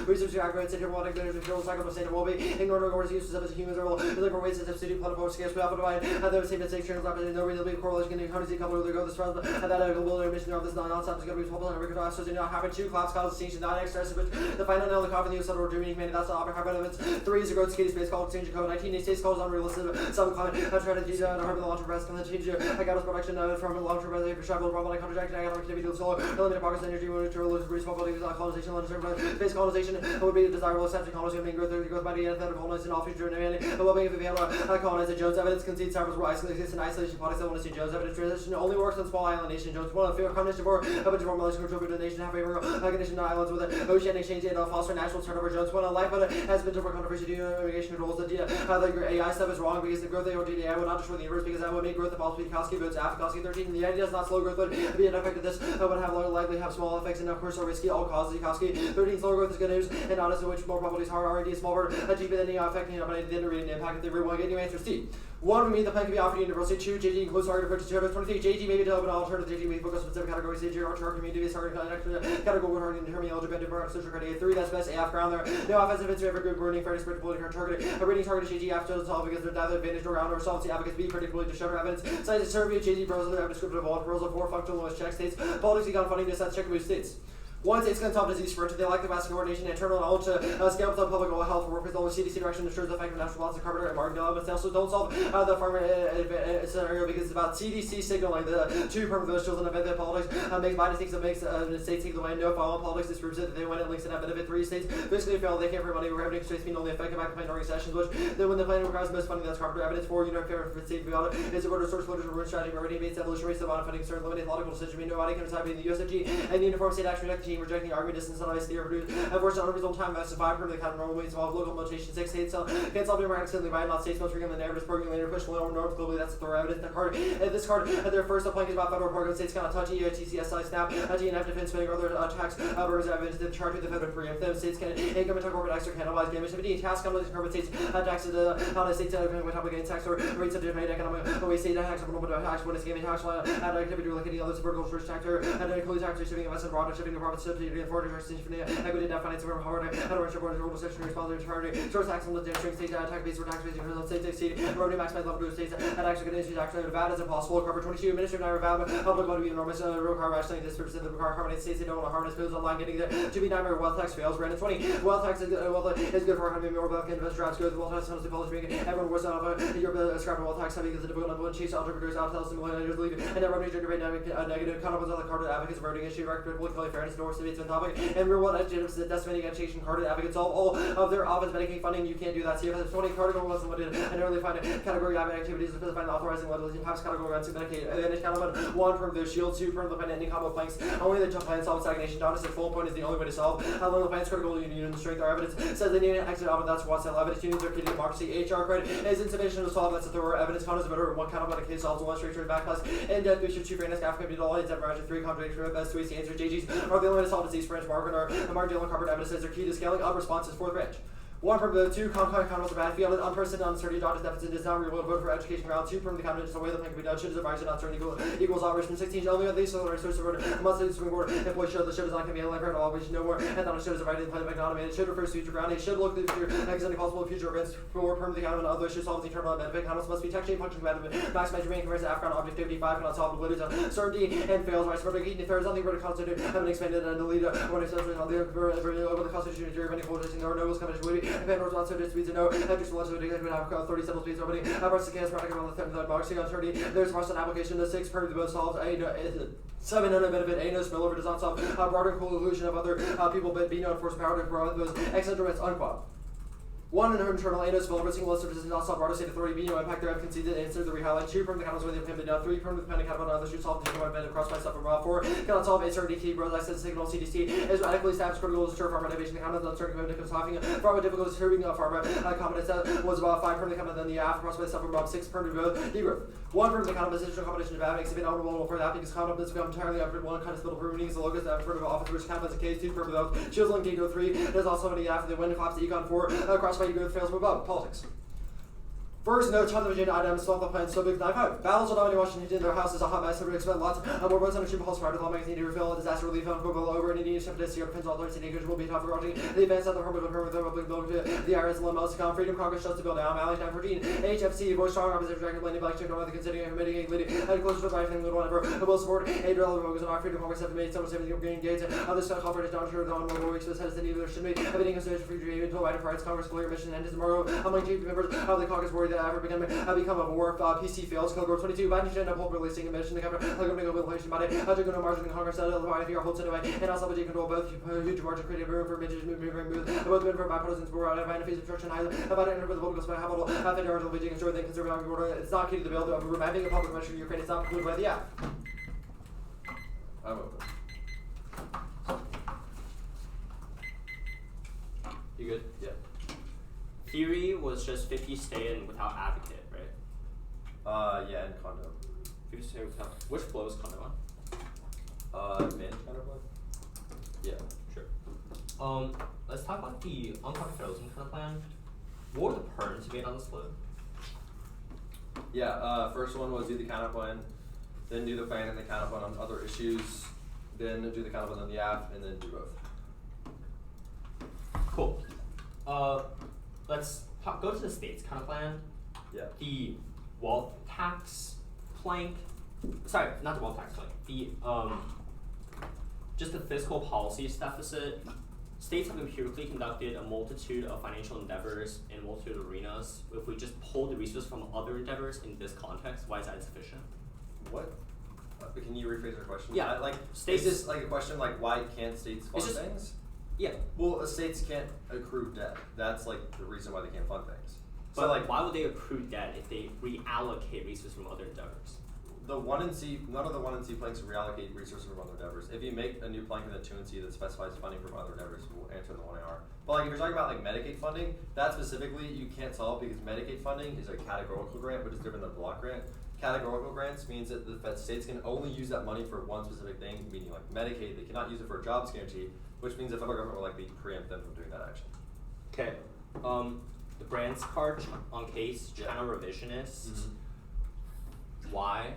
research to aggregate, center, one, negative, control, cycle, state, will be ignored, or uses of as humans are deliver ways as if city, plentiful, scarce, we often divide, and the same mistakes, turns out, no reason to be correlation, getting economies, couple of the growth, and that global emission of this non-stop is going to be popular, and we could also not happen, 2 clouds, cause distinction, not extra, but the final nail, the coffee, the Germany humanity, that's the Oppenheimer benefits. 3 is a growth skating space called exchange code. 19 states calls unrealistic. Some climate strategies to harm the long-term rest. Can change gas production from long-term rest. For travel, problem like contract, economic activity, solar, eliminate progress, energy, neutral, lose small bodies, colonization, long-term space colonization would be a desirable step to colonization, growth by the antithetical colonization, all future humanity, the well-being of the able colonize the Jones evidence concedes servers will exist in isolation politics. I want to see Jones evidence transition only works on small island nation. Jones one of the combination for a bunch of formulation control to the nation, have a condition islands with an ocean exchange and foster national turnover. Jones one life, but has been over controversy due to immigration controls. The your AI stuff is wrong because the growth of the AI will not destroy the universe because that would make growth of all Koski votes after Koski 13. The idea is not slow growth would be an effect of this, would have likely have small effects and of course are risky. All causes Koski 13 slow growth is good news and honestly which more probabilities hard R&D is smaller, cheaper than the affecting but it didn't really impact the everyone. Get new answers C. 1 would mean the plan can be offered at university. 2, JG includes target approach to 23. JG may be developed an alternative. JG may focus on specific categories. JG or target community based target category would target determining eligibility for social criteria. 3, that's best AF ground there. No offensive it's ever good burning fairness predictability target. A rating target JG after the solve because there's neither advantage nor ground or solvency advocates B predictability to shutter evidence. Size of survey JG browser have descriptive of all browser 4 functional lowest check states. Politics econ funding to set check boost states. 1 state's going to top disease spread. They like the vast coordination, internal knowledge to scale up the public health work with the CDC direction ensures the effective national balance of carbon and market elements. They also don't solve the farmer scenario because it's about CDC signaling the 2 permanent those children benefit politics makes Biden thinks it makes states take the way no follow politics. This proves that they win it links and have benefit 3 states basically fail. They can't for money. We're having states being only effective back plan during sessions, which then when the plan requires most funding that's carbon evidence 4 unit favor for state beyond it is a order source literature ruin strategy already based evolutionary so funding concerns limited logical decision mean nobody can decide between the USFG and the uniform state action reject the team rejecting the argument distance. Analyze theory produced. Of course, on a result time that's 5 permanent kind of normal ways involve local mutation 6 states can't solve the American simply by not states most frequently the narrative program later push lower north globally. That's the thorough evidence. The card this card their first plank is about federal program states kind of touchy TCSI snap TNF defense spending or other tax burgers evidence the chart with the federal preempt them states can income and corporate extra cannibalize damage 17 tax companies carbon states taxes on the states top against tax or rates of different economic ways state tax on normal tax when it's giving tax activity like any other vertical first taxer and includes tax shipping investment broader shipping the profit subsidy and foreign exchange from the equity debt finance from Harvard and a rich board total section responsibility charging source tax on the demonstrating state tax base for tax base in states exceed revenue maximize level to states and actually get into tax Nevada is impossible. Cover 22 administrative Nevada public want to be enormous real car rationing this percent of the car carbonate states they don't want to harness bills online getting there to be nightmare wealth tax fails. Random 20 wealth tax is good for economy more wealth can invest jobs good wealth tax honestly policy making everyone works out of your scrap wealth tax heavy because the difficult number one chase entrepreneurs out tells them millionaires leave and that revenue generate negative counterparts on the card advocates voting issue record politically fairness north states on topic and real world agents that decimating education carded advocates all of their office Medicaid funding you can't do that. See if 20 carded was limited and early find category advocate activities to specify authorizing legislation pass category runs to Medicaid advantage counterpart 1 from the shield 2 from the plan ending combo planks only the plan solves stagnation. John said full point is the only way to solve how long the plan's critical union and strength our evidence says they need an exit out of that's what's evidence unions are key to democracy. HR credit is insufficient to solve that's a thorough evidence count is better one counterpart case solves one straight to back class and death we should 2 fairness African people all that margin 3 contradictory best 2 answer JGs are the only way to solve disease branch market or market dealing carbon evidence says they're key to scaling up responses 4th branch. 1 from the 2 compound economics of bad field unprecedented uncertainty Dodge's deficit does not real vote for education round 2 from the cabinet just the way the plan can be done should advise and uncertainty equals average from 16 only at least so the resource of must lead Supreme Court employees show the show is not going to be a life at all which no more and then it shows the right to play the economy and it should refer to future ground it should look at the future extending possible future events for permanent economy and other should solve the internal benefit economics must be tech chain function benefit max measure main comparison Afghan objectivity 5 cannot solve the validity of certainty and fails right smart if there is nothing but a constitute having expanded and deleted when it's on the over the constitution of any quotation there are no commission would be and Pandora's also speeds and no after some legislative executive have 30 simple speeds opening versus chaos product on the 3rd boxing on 30 there's Marston application the 6 per the most solves a 7 no benefit a no spillover does not solve a broader cool illusion of other people but be no enforced power to grow those excellent unquote. 1 in her internal annos developer single list of not solve state authority B, no impact thereof conceded answer the rehighlight. 2 permanent counts with the pin down. 3 permanent dependent count on other should solve the human event across by stuff from 4 cannot solve a certain key bros I said signal CDC is adequately established critical to pharma motivation count of certain commitment solving pharma difficult disturbing pharma competence was about 5 permanent count than the after across by stuff from 6 permanent growth degrowth. 1 permanent count positional combination of that makes it inaudible for that because competence become entirely after 1 kind of spittle permanent is the locus that permanent office which count as a case 2 permanent growth shields link ego 3 there's also many after the wind collapse the econ 4 across by ego fails from above. Politics. First, no China Virginia items, swamp the plan, so big 9-5. Battles will dominate Washington, their house is a hot mess, everybody expect lots more votes on a pulse fire, all magazine to refill, disaster relief on Google over, and Indian ship this year depends on 13 acres will be tough for watching. The advance of the Hermit of the Republic building to the IRS and Lemels to come, Freedom Congress just to build down, Allies 914, HFC, voice strong opposition, dragon blending, black chicken, rather considering committing a lady, and close to the right thing, little whatever, will support a drill of focus on our Freedom Congress have made some 70 green gates, others call for it down to the on more weeks, but says that neither should be everything consideration for dream until right rights Congress clear mission and tomorrow among chief members of the caucus worried that ever become a war if PC fails. Code 22, Biden should end up releasing a mission to cover government inflation body. To go no margin in Congress, the if you're holds anyway, and also budget control both huge margin creative room for midges moving both been for bipartisan support out of phase obstruction high about it for the political spy capital the article budget ensure they conservative order. It's not key to the bill of reviving a public measure in Ukraine. It's not included by the app. I'm open. You good? Yeah. Theory was just 50 stay in without advocate, right? Yeah, and condo. 50 stay without. Which flow is condo on? Managed condo flow? Yeah. Sure. Let's talk about the unpopular federalism kind of plan. What were the perms you made on this flow? Yeah, first one was do the counter plan, then do the plan and the counter plan on other issues, then do the counter plan on the app, and then do both. Cool. Let's go to the states kind of plan. Yeah. The wealth tax plank. Sorry, not the wealth tax plank. The just the fiscal policies deficit. States have empirically conducted a multitude of financial endeavors in a multitude of arenas. If we just pull the resources from other endeavors in this context, why is that insufficient? What? Can you rephrase your question? Yeah, like states. Is this like a question like why can't states fund things? Yeah. Well, states can't accrue debt. That's like the reason why they can't fund things. But So like why would they accrue debt if they reallocate resources from other endeavors? the 1 and C, none of the 1 and C planks reallocate resources from other endeavors. If you make a new plank in the 2 and C that specifies funding from other endeavors, we'll answer the 1AR. But like if you're talking about like Medicaid funding, that specifically you can't solve because Medicaid funding is a categorical grant, which is different than a block grant. Categorical grants means that the states can only use that money for one specific thing, meaning like Medicaid, they cannot use it for a jobs guarantee, which means the federal government will likely preempt them from doing that action. Okay. The Brands card on case, China revisionists. Mm-hmm. Why?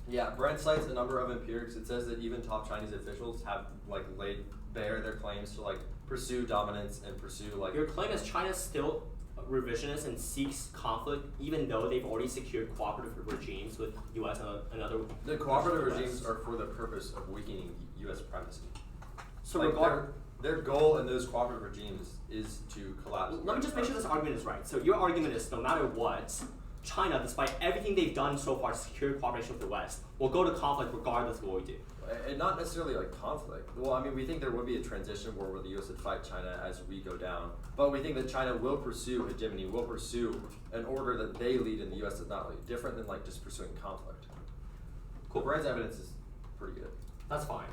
Yeah, Brent cites a number of empirics. It says that even top Chinese officials have like laid bare their claims to like pursue dominance and pursue like. Your claim is China still revisionist and seeks conflict, even though they've already secured cooperative regimes with U.S. and other. The cooperative regimes are for the purpose of weakening U.S. supremacy. So like their goal in those cooperative regimes is to collapse. Let me just make sure this argument is right. So your argument is no matter what, China, despite everything they've done so far to secure cooperation with the West, will go to conflict regardless of what we do. And not necessarily like conflict. Well, I mean, we think there would be a transition war where the U.S. would fight China as we go down. But we think that China will pursue hegemony, will pursue an order that they lead in the U.S. that's not really different than like just pursuing conflict. Cool. Brand's evidence is pretty good. That's fine.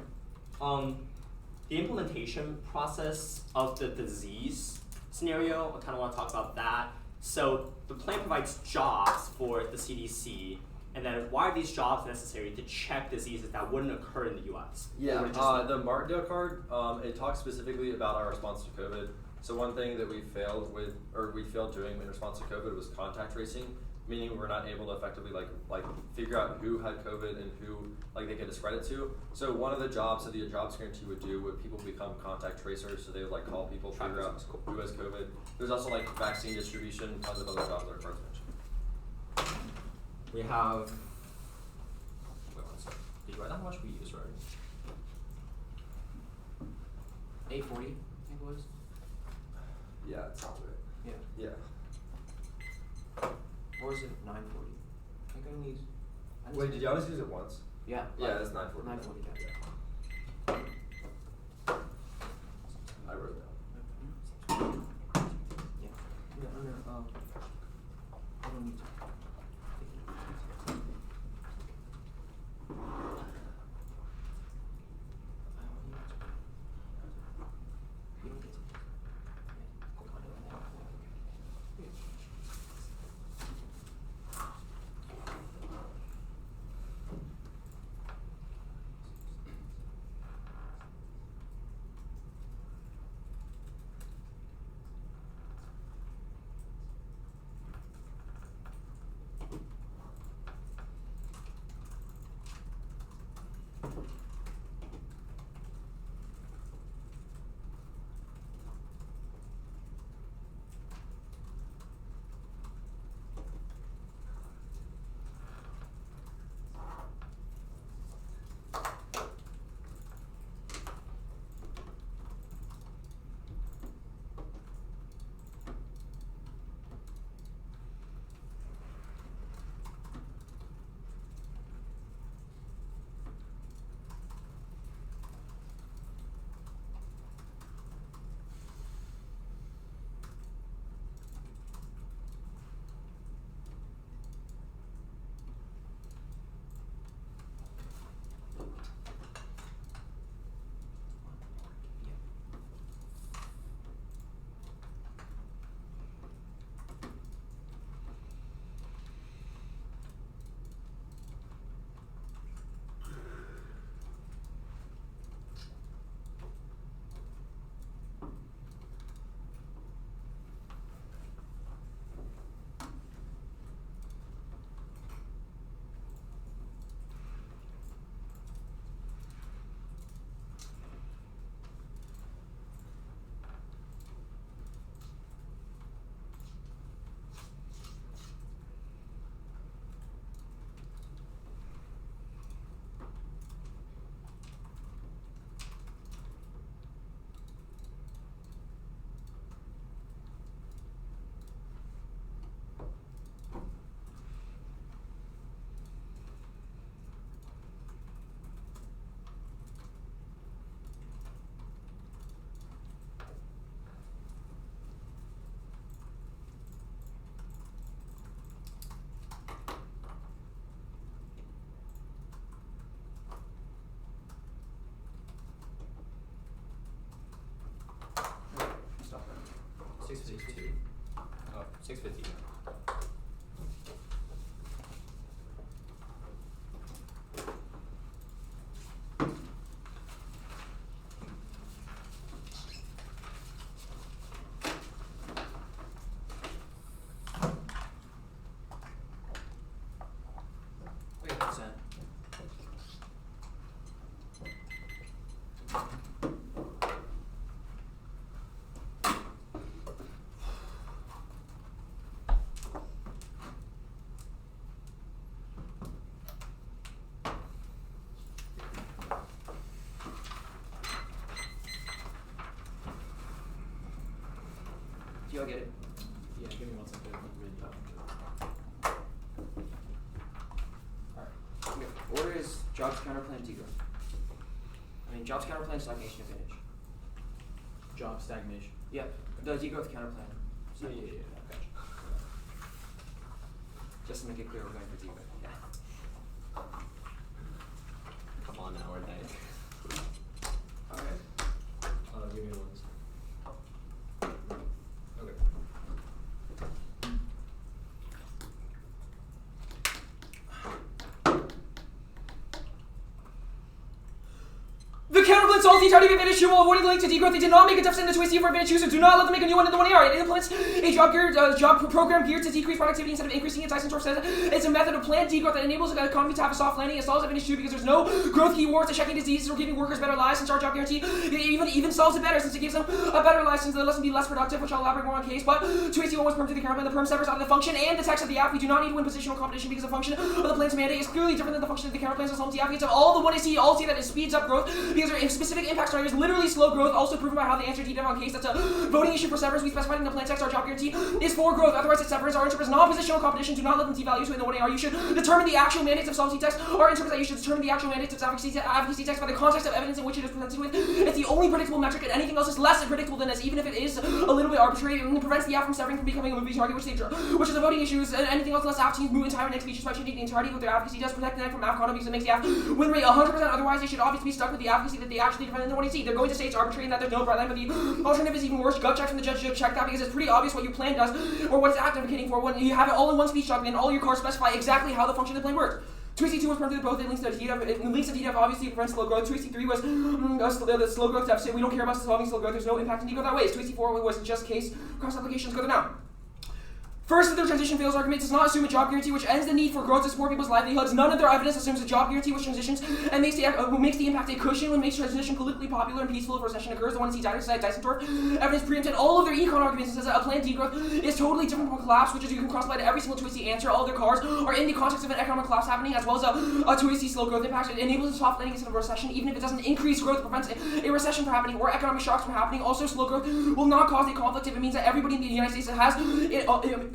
The implementation process of the disease scenario, I kind of want to talk about that. So the plan provides jobs for the CDC, and then why are these jobs necessary to check diseases that wouldn't occur in the U.S.? Yeah, the Martindale card, it talks specifically about our response to COVID. So one thing that we failed doing in response to COVID was contact tracing, meaning we're not able to effectively like figure out who had COVID and who like they could spread it to. So one of the jobs that the jobs guarantee would do would people become contact tracers, so they would like call people, figure out who has COVID. There's also like vaccine distribution, tons of other jobs that are cards mentioned. We have. Wait one second. Did you write down how much we use, right? 840, I think it was. Yeah, it sounds right. Yeah. Yeah. Or is it 940? I think I only use. Wait, did you always use it once? Yeah. Yeah, that's 940. 940, yeah. I wrote it down. Yeah. 650. Wait, what's that? Do y'all get it? Yeah, give me 1 second. Okay. Order is jobs counterplan degrowth. I mean, jobs counterplan stagnation advantage. Job stagnation. Yeah, the degrowth counterplan. Yeah. Gotcha. Just to make it clear, we're going for degrowth. Yeah. Come on now, we're nice. Okay. Give me 1 second. Okay. The counterplan solves the entirety of advantage while avoiding the link to degrowth. They did not make a deficit in the twist for advantage user. Do not let them make a new one in the 1AR. It implements a job program geared to decrease productivity instead of increasing it. Dysontorf says it's a method of planned degrowth that enables the economy to have a soft landing. It solves advantage 2 because there's no growth keywords, checking diseases, or giving workers better lives. Since our job guarantee it even solves it better since it gives them a better life since they let them be less productive, which I'll elaborate more on case. But 2AC1 was perm to the counterplan. The perm severs out of the function and the text of the app. We do not need to win positional competition because the function of the plan's mandate is clearly different than the function of the counterplan's assumption. The of all the 1AC all see that it speeds up growth because their specific impact drivers literally slow growth, also proven by how they answer DDEV on case. That's a voting issue for severance. We specified in the plan text our job guarantee is for growth. Otherwise, it's severance. Our interpret is non-positional competition. Do not let them devalue. So in the 1AR, you should determine the actual mandates of solvency text. Our interpret that you should determine the actual mandates of advocacy text by the context of evidence in which it is presented with. It's the only predictable metric, and anything else is less predictable than this, even if it is a little bit arbitrary. It prevents the app from severing from becoming a moving target, which is a voting issue. And anything else less app teams move entire next features by changing the entirety of what their advocacy does. Protect the neck from app conduct because it makes the app win rate 100%. Otherwise, they should obviously be stuck with the advocacy that they actually defend in the 1AC. They're going to say it's arbitrary and that there's no bright line, but the alternative is even worse. Gut check from the judge should check that because it's pretty obvious what your plan does or what it's advocating for when you have it all in one speech document and all your cards specify exactly how the function of the plan works. 2AC2 was permitted both. It links to DDEV obviously prevents slow growth. 2AC3 was the slow growth deficit. We don't care about solving slow growth. There's no impact in degrowth that way. 2AC4 was just case cross applications. Go to now. First, the transition fails argument does not assume a job guarantee which ends the need for growth to support people's livelihoods. None of their evidence assumes a job guarantee which transitions and makes the impact a cushion when makes transition politically popular and peaceful if recession occurs. The one see Dysontorf evidence preempted all of their econ arguments and says that a planned degrowth is totally different from a collapse, which is you can cross-apply to every single 2AC answer. All of their cards are in the context of an economic collapse happening as well as a 2AC slow growth impact. It enables a soft landing instead of a recession, even if it doesn't increase growth, prevents a recession from happening or economic shocks from happening. Also, slow growth will not cause a conflict if it means that everybody in the United States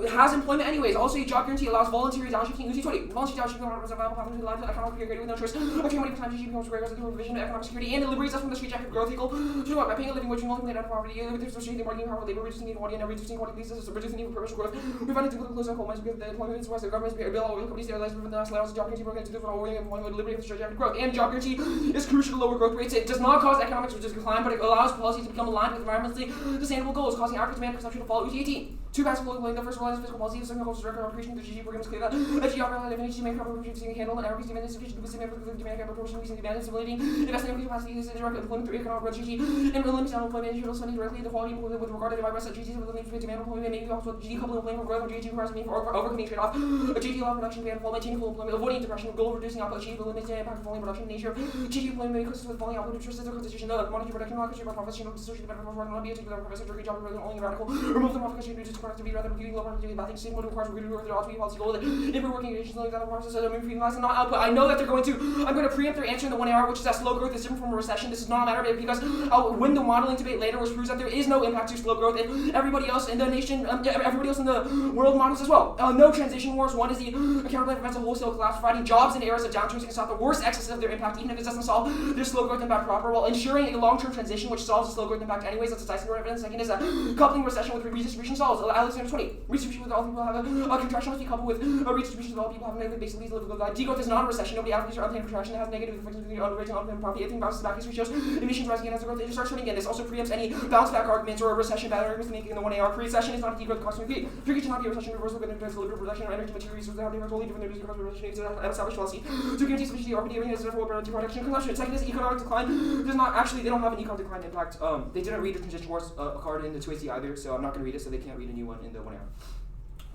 has employment anyway. Also, a job guarantee allows voluntary downshifting. UC20. Voluntary downshifting allows available to economic security with no choice. Okay, 20% GDP becomes greater as a provision of economic security and it liberates us from the straitjacket of growth equal to what? By paying a living wage and multiplying out of poverty, with restricting the marketing power of labor, reducing the quality and reducing quality leases, reducing the permission growth. Preventing the close on coal mines because the employment is the government's bill, all oil companies realize prevent the last allows job guarantee program to do for all working employment with liberty of the straitjacket growth. And job guarantee is crucial to lower growth rates. It does not cause economics to decline, but it allows policies to become aligned with environmentally sustainable goals, causing average demand consumption to fall. UC18. Two passive the first relies on fiscal policy, the second calls for direct operation. The GG program is clear that a GG operating advantage demand proportion handle and average demand insufficient to demand proportion using demand stability, investing in capacity is direct employment through economic growth. GG and limits unemployment and usual spending directly the quality employment with regard to the virus that GG with limits demand employment maybe also GG coupling employment growth or GG requires mean for overcoming trade-off. A GG law production demand fall maintaining full employment, avoiding depression, goal of reducing output, GG limits the impact of falling production nature. GG employment may consist with falling output, which is the constitution of monetary production, not consumer profits, associated benefit for not be a particular professor, job rather than only radical. Remove the profit contributed to productivity rather than computing low productivity. I think same would requires reading over their ought to be policy goal that improve working conditions like that process of moving less and not output. I know that they're going to. I'm going to preempt their answer in the 1AR, which is that slow growth is different from a recession. This is not a matter of it because I'll win the modeling debate later, which proves that there is no impact to slow growth, and everybody else in the nation, everybody else in the world models as well. No transition wars. One is the counterplan prevents a wholesale collapse, providing jobs in eras of downturns and can stop the worst excesses of their impact, even if it doesn't solve their slow growth impact proper, while ensuring a long-term transition which solves the slow growth impact anyways. That's a Dyson evidence. Second is a coupling recession with redistribution solves. Alexander 20. Redistribution with all people have a contraction must be coupled with a redistribution of all people have a negative basically live a good life. Degrowth is not a recession. Nobody advocates for unplanned contraction that has negative effects on the underrating on property. Everything bounces back. History shows emissions rising again as the growth starts turning again. This also preempts any bounce back arguments or a recession bad arguments making in the 1AR. Recession is not a degrowth costing fee. Trigger should not be a recession reversal with a deliberate reduction of energy material resources that have totally different because of recession needs to establish policy to guarantee sufficient RPD arena is therefore to production and consumption. Second is economic decline. Does not actually they don't have an economic decline impact. They didn't read the transition wars card in the 2AC either, so I'm not going to read it, so they can't read a new one in the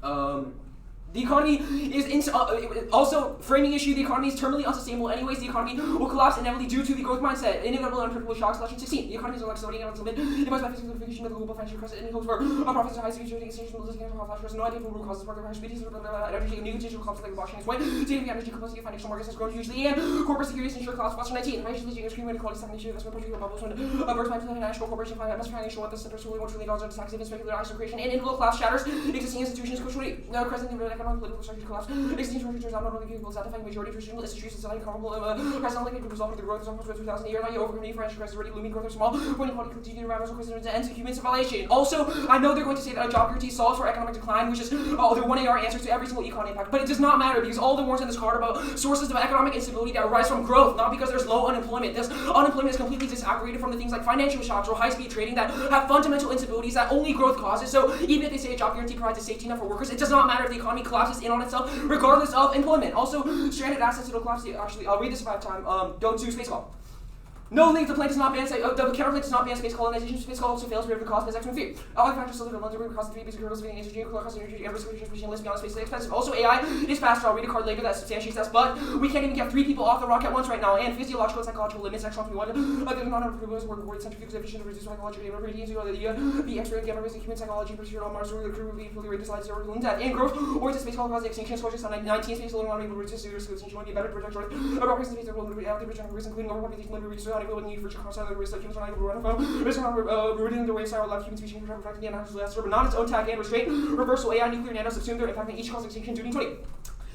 1AR. The economy is also framing issue. The economy is terminally unsustainable. Anyways, the economy will collapse inevitably due to the growth mindset. Inevitable and unpredictable shocks. Lesson 16. The economy is unaccelerating and limit. It must be physical simplification of the global financial crisis. Any hopes for profits and high security exchange from losing and flash. No idea for root causes. Market speedies energy. New digital conflict like blockchain. Way. Data the energy complexity of financial markets has grown hugely. And corporate securities ensure collapse. Lesson 19. High leading extreme inequality stagnation. Investment pressure bubbles when averse by national corporation financial what the center $1 trillion in tax savings, speculative isolation, and individual class shatters existing institutions. Crucially, now present in economic political structure collapse. Existing structure turns out not only capable of satisfying majority traditional institutions society comparable present likely to result in the growth of almost 2000 a year. Not yet overcoming financial crisis already looming growth of small point equality continued around questions and ends human civilization. Also, I know they're going to say that a job guarantee solves for economic decline, which is their 1AR answer to every single econ impact. But it does not matter because all the warns in this card are about sources of economic instability that arise from growth, not because there's low unemployment. This unemployment is completely disaggregated from the things like financial shocks or high-speed trading that have fundamental instabilities that only growth causes. So even if they say a job guarantee provides a safety net for workers, it does not matter if the economy collapses in on itself, regardless of employment. Also, stranded assets it'll collapse. Actually, I'll read this if I have time. Go to space call. No link, the plan does not ban the counterplan does not ban space colonization. Space call also fails to cost as extra fee. All factors still live in London, cost of 3 basic hurdles, being energy, cost of energy, and risk of transportation list beyond space is expensive. Also, AI is faster. I'll read a card later that substantiates this, but we can't even get 3 people off the rock at once right now. And physiological and psychological limits, X1 21. There's not enough proposals where the centrifuges efficient to reduce psychological damage, radiation, the X-ray, gamma rays, human psychology, pursuit on Mars, or the crew will be fully radius, zero, and death. And growth, or space call causes extinction, scorches on 19 space, alone, not able to resist, serious extinction, will be better to protect Earth. About person space, will be out of the risk, including overpopulation, limited resource, unable to need for the risk of humans are unable to run from. Risk of rooted in the way style of life, human species, protecting the animals, but not its own tag and restraint. Reversal, AI, nuclear nanos assume they're impacting each cause extinction during 20.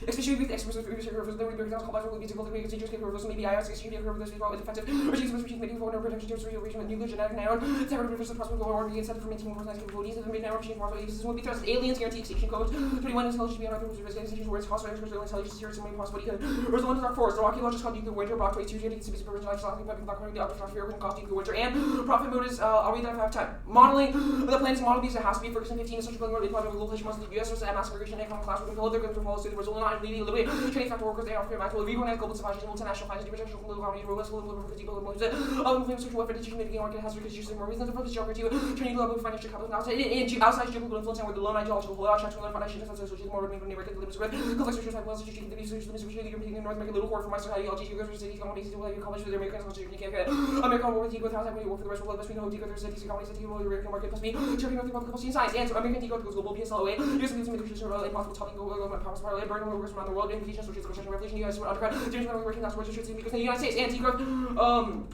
Especially with experts with previous reversals, there will be examples called will be difficult to make procedures capable of reversal, maybe IOS extremely reversal is effective. Regimes with machines making forward protection to region with nuclear genetic nano, terror reversal possible global order instead for maintaining more capabilities of the mid-network machine model exists will be threats. Aliens guarantee extinction codes. 21 intelligence beyond our risk extinction words cost experts intelligence here so many possibilities. Whereas the one dark forest, the archaeologists called nuclear winter, block 22 genetics specific original life piping black the upper atmosphere can cause nuclear winter and profit mode is I'll read that if I have time. Modeling the planet's model because it has to be Ferguson 15 is such a building where they plot global globalization must the US versus mass migration economic class will follow their going to follow suit the result not leading a little bit training factor workers they are free match will reorganize global supply chains multinational finance international global economy robust global people inflamed social welfare decision making market has because using more reasons to focus geography training global financial capital outside geopolitical influence and where the loan ideological holdout checks on financial defense associated more between American limits with complex issues like well situation the research the European North American little core for myself ideology you guys are cities companies will have college with the Americans culture you can't get American war with ego with house equity war for the rest of the world best we know ego there's cities companies that will the American market plus me checking out the couple science and so American ego goes global PSLOA using these medical systems impossible topping global powers power labor and workers around the world implications which is the question revolution you guys were undergrad doing working class workers should see because in the United States anti-growth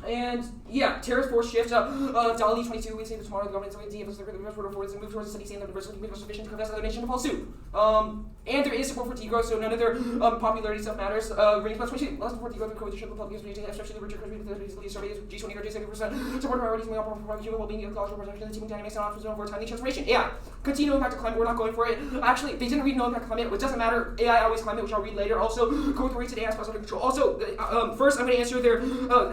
and yeah terrorist force shift Dali 22 we say that tomorrow the government is going to de-emphasize the rest of forwards and move towards the study saying that the risk will be sufficient to convince other nation to follow suit and there is support for degrowth so none of their popularity stuff matters range plus 22 less support degrowth and coalition of the public is especially the richer countries with the survey G20 or G70% support priorities may all provide human well-being ecological protection and teaming dynamics and options for timely transformation AI continue impact of climate we're not going for it actually they didn't read no impact of climate which doesn't matter AI always climate which I'll read later also growth rates and AI plus under control also first I'm going to answer their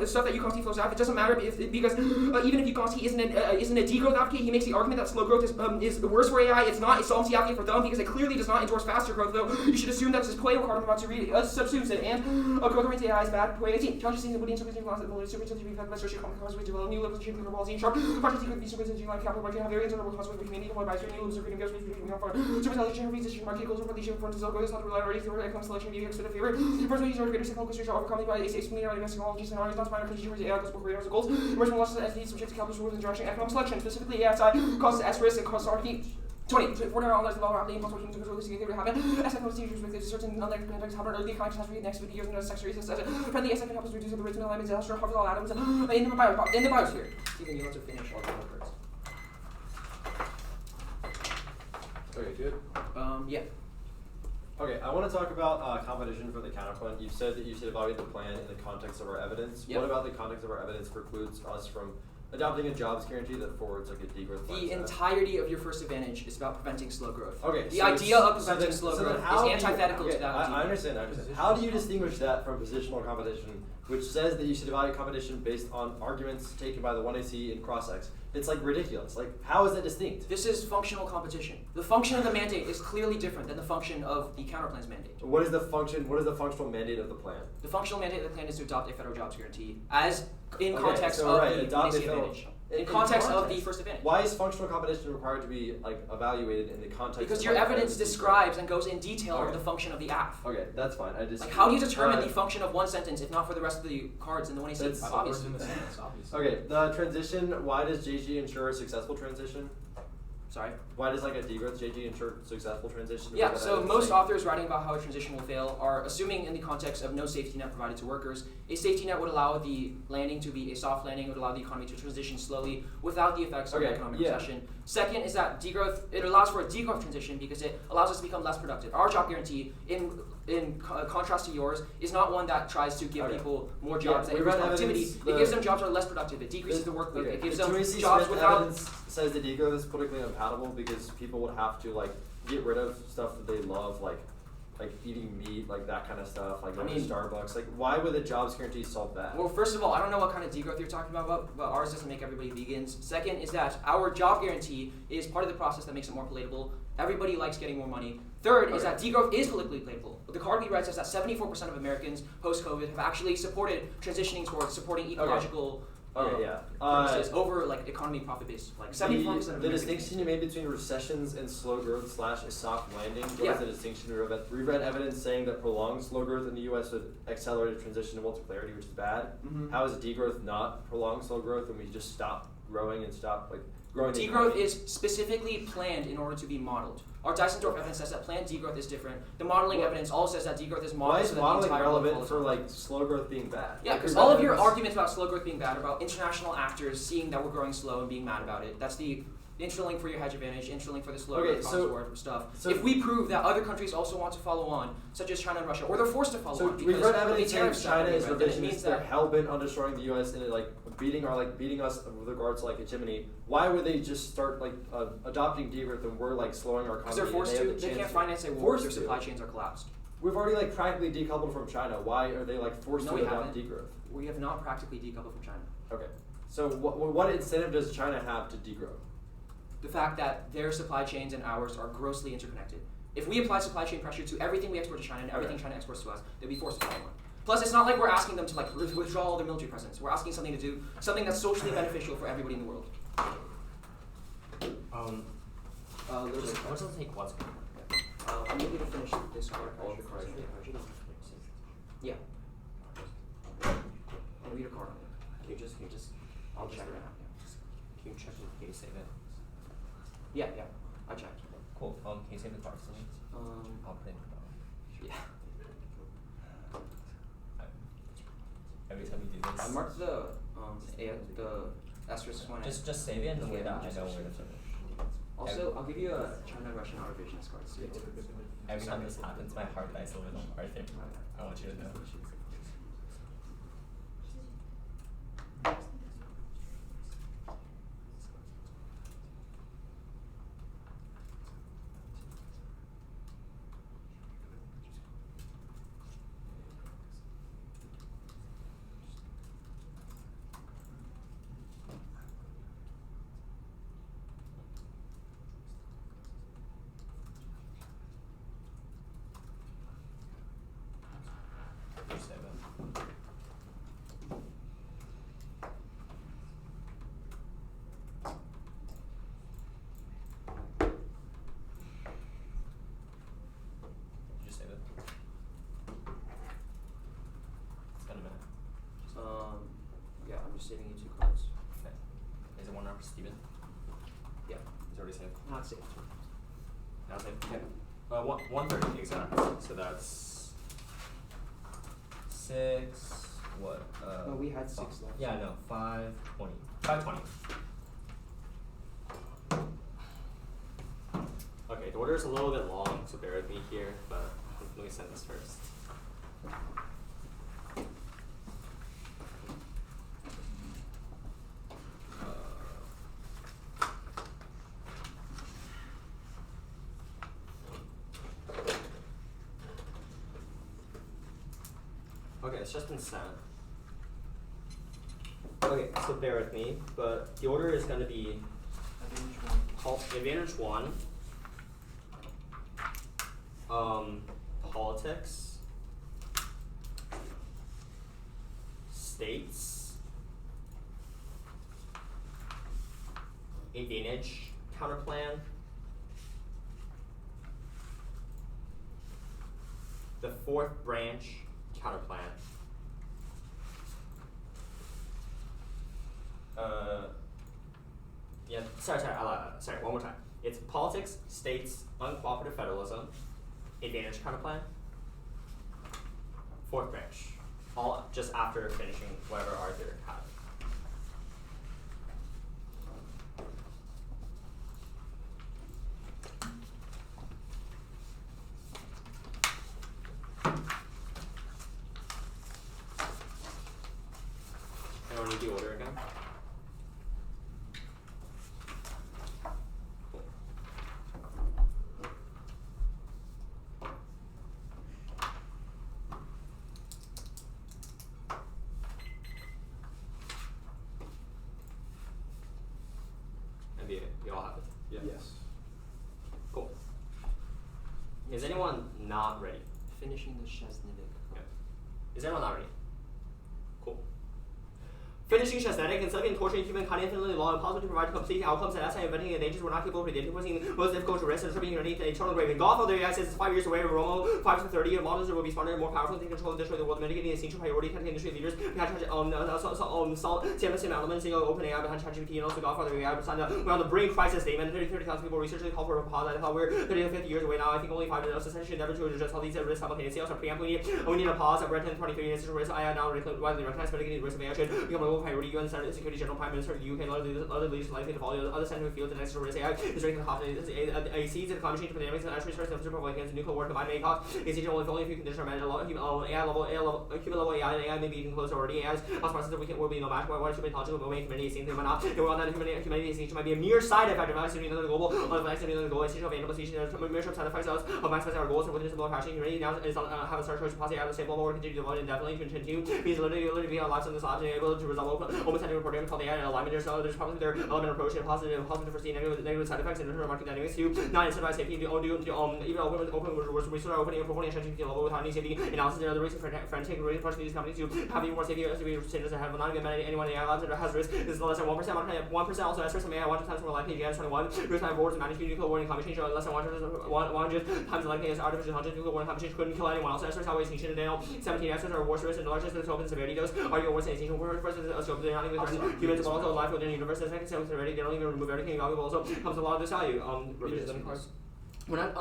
stuff that UConn flows out it doesn't matter because even if UConn isn't a degrowth advocate he makes the argument that slow growth is worse for AI it's not it's solvency advocate for them because it clearly does not endorse faster growth though you should assume that this is Plato card I'm about to read subsumes it and growth rate AI is bad point 18 challenges in the Woody interpretation class that will super to be fed by social common cause we develop new levels of shaping policy and sharp projects could be super to like capital market have very internal consequences between media advisory new levels of freedom goes between for super intelligent research market goals for leisure for to go is not rely on economic selection media expert favor first user greater technical research overcoming by explaining our technology scenarios not minor consumers AI goes for creators goals emerging losses as needs subject to capital rules and direction economic selection specifically AI causes S risk and causes RP 20. For now, unless the developer impossible humans control this together happen. As technology teachers with certain unlikely pandemics happen early economic catastrophe next 50 years and sex races as a friendly as helps reduce the rates of alignments and astral harvest all atoms in the biosphere. Stephen, you want to finish all the words. Okay, good. Yeah. Okay, I want to talk about competition for the counterpoint. You said that you should evaluate the plan in the context of our evidence. Yep. What about the context of our evidence precludes us from adopting a jobs guarantee that forwards like a degrowth The mindset. entirety of your first advantage is about preventing slow growth. Okay. The so idea of so preventing then- slow so then growth how is do you- antithetical okay, to that. I understand. How do you distinguish that from positional competition, which says that you should evaluate competition based on arguments taken by the 1AC in cross-X? It's like ridiculous. Like, how is that distinct? This is functional competition. The function of the mandate is clearly different than the function of the counterplan's mandate. What is the function? What is the functional mandate of the plan? The functional mandate of the plan is to adopt a federal jobs guarantee as in Okay, context so of right, the adopt a 1AC federal- advantage. In context of the first advantage. Why is functional competition required to be like evaluated in the context? Because of, your like, evidence evidence describes and goes in detail Okay. of the function of the AF. Okay, that's fine. I just Like, how do you determine the function of one sentence if not for the rest of the cards in the 1AC? That's- Words Obviously. in the sentence, obviously. Okay, the transition. Why does JG ensure a successful transition? Sorry. Why does like a degrowth JG ensure successful transition? Yeah, What so evidence most saying? authors writing about how a transition will fail are assuming in the context of no safety net provided to workers. A safety net would allow the landing to be a soft landing, would allow the economy to transition slowly without the effects of Okay, economic yeah. recession. Second is that degrowth, it allows for a degrowth transition because it allows us to become less productive. Our job guarantee, in contrast to yours, is not one that tries to give Okay. people more Yeah, jobs that we increase read productivity. evidence, It gives them jobs that are less productive. It decreases the work week. Okay. It gives The them 2AC jobs Smith without. evidence says that degrowth is politically unpalatable because people would have to like get rid of stuff that they love, like eating meat, like that kind of stuff, like going to Starbucks. Like, why would the jobs guarantee solve that? Well, first of all, I don't know what kind of degrowth you're talking about, but ours doesn't make everybody vegans. Second is that our job guarantee is part of the process that makes it more palatable. Everybody likes getting more money. Third is that degrowth is politically palatable. The card we read says that 74% of Americans post-COVID have actually supported transitioning towards supporting ecological Okay, yeah. purposes over like economy profit-based. Like 74% of The Americans. distinction you made between recessions and slow growth / a soft landing, what Yeah. is the distinction? We read evidence saying that prolonged slow growth in the U.S. would accelerate a transition to multipolarity, which is bad. Mhm. How is degrowth not prolonged slow growth and we just stop growing and stop like growing the Degrowth economy? is specifically planned in order to be modeled. Our Dysendorf evidence says that planned degrowth is different. The modeling evidence all says that degrowth is modeled Why so is that modeling the entire world relevant follows for on. like slow growth being bad? Yeah, Like, because we all read of your evidence- arguments about slow growth being bad are about international actors seeing that we're growing slow and being mad about it. That's the interlink for your hedge advantage, interlink for the slow Okay, growth so- war stuff. so- if we prove that other countries also want to follow on, such as China and Russia, or they're forced to follow So on we've because read of the evidence saying tariff stuff that China we is read, then it means revisionist. They're that hell bent on destroying the U.S. and like beating us with regards to like hegemony. Why would they just start like adopting degrowth and we're like slowing our economy? because they're and forced have to, the they chance can't to- finance a war if forced their to. supply chains are collapsed. We've already like practically decoupled from China. Why are they like forced No, to we adopt haven't. degrowth? We have not practically decoupled from China. Okay. So what incentive does China have to degrow? The fact that their supply chains and ours are grossly interconnected. If we apply supply chain pressure to everything we export to China and everything Okay. China exports to us, they'd be forced to follow on. Plus, it's not like we're asking them to like withdraw all their military presence. We're asking something to do something that's socially beneficial for everybody in the world. Just, I want to take one second. I'm maybe to finish this card. Yeah. I'll read a card on it. Can you just, I'll check it out. can you check in case save it? Yeah, I checked. Cool. Can you save the cards to me? I'll put it in. Yeah. Every time you do this. I marked the asterisk one. Just save it in the way that I know where to finish. Also, I'll give you a China Russian outer visionist card. So Every time this happens, my heart dies a little. I think. I want you to know. Just save it. Just save it. It's been a minute. yeah, I'm just saving you 2 cards. Okay. Is it one for Steven? Yeah. It's already saved. Not saved. Now saved? Okay. 130 exact. So that's 6. What? No, we had 6 left. Yeah, no. 520. 520. Okay, the order is a little bit long, so bear with me here, but let me send this first. Okay, it's just been sent. Okay, so bear with me, but the order is going to be Advantage 1, politics, states, advantage counterplan, the fourth branch counterplan, sorry, one more time. It's politics, states, uncooperative federalism, advantage counterplan, fourth branch. All just after finishing whatever Arthur had. Anyone need the order again? MBA, you all have it? Yes. Cool. Is anyone not ready? Finishing the Shasnivik. Yeah. Is anyone not ready? Cool. Finishing Shasnetic and studying torturing human kind infinitely long and possible to provide complete outcomes and that's how inventing the dangers we're not capable of predicting, posing most difficult to risk and tripping underneath the eternal grave. And Godfather AI says it's 5 years away, Romo 5 to 30, models will be smarter and more powerful and take control and destroy the world, mitigating the essential priority, cutting industry leaders, same elements, open AI behind ChatGPT and also Godfather AI beside we're on the brink crisis statement, 30,000 people researchers call for a pause. I thought we're 30 to 50 years away now. I think only 5 minutes essentially never to address all these risks simultaneously. Also preamp we need a pause at 10 23 essential risks. I now widely recognized mitigating risk of AI should become a global priority. UN Security General Prime Minister of the UK and other leaders likely to follow other scientific fields and extra risk AI is raising the confidence a seeds of climate change pandemics and actually starts to provoke against nuclear war combined may cause a situation only if you condition are met human level AI and AI may be even closer already as processes that we can will be no match why human intelligence will make humanity same thing why not they were on that humanity extinction might be a mere side effect of accident another global another goal essential of animal species and measure side effects of maximizing our goals and within similar fashion humanity now is have a start choice policy at the same level or continue to develop indefinitely to continue because literally being our lives in this labs and able to resolve open scientific program called AI and alignment. There's probably their element approach and positive for seeing negative side effects and market dynamics to not incentivize safety even open research opening and performing attention to level without any safety analysis and other risks for frantic really pushing these companies to have even more safety standards that have not even met anyone in AI labs that has risk. This is less than 1%. 1% also has risk of AI 100 times more likely to get 21. Risk time rewards and managing nuclear war and climate change are less than 100 times likely as artificial intelligence nuclear war and climate change couldn't kill anyone else. As how extinction and 17 assets are worse risk and the largest scope and severity dose are your worst extinction first scope they're not even threatening humans but also life within the universe. The second scope severity they don't even remove everything valuable also comes a lot of this value. Revision cards. We're not,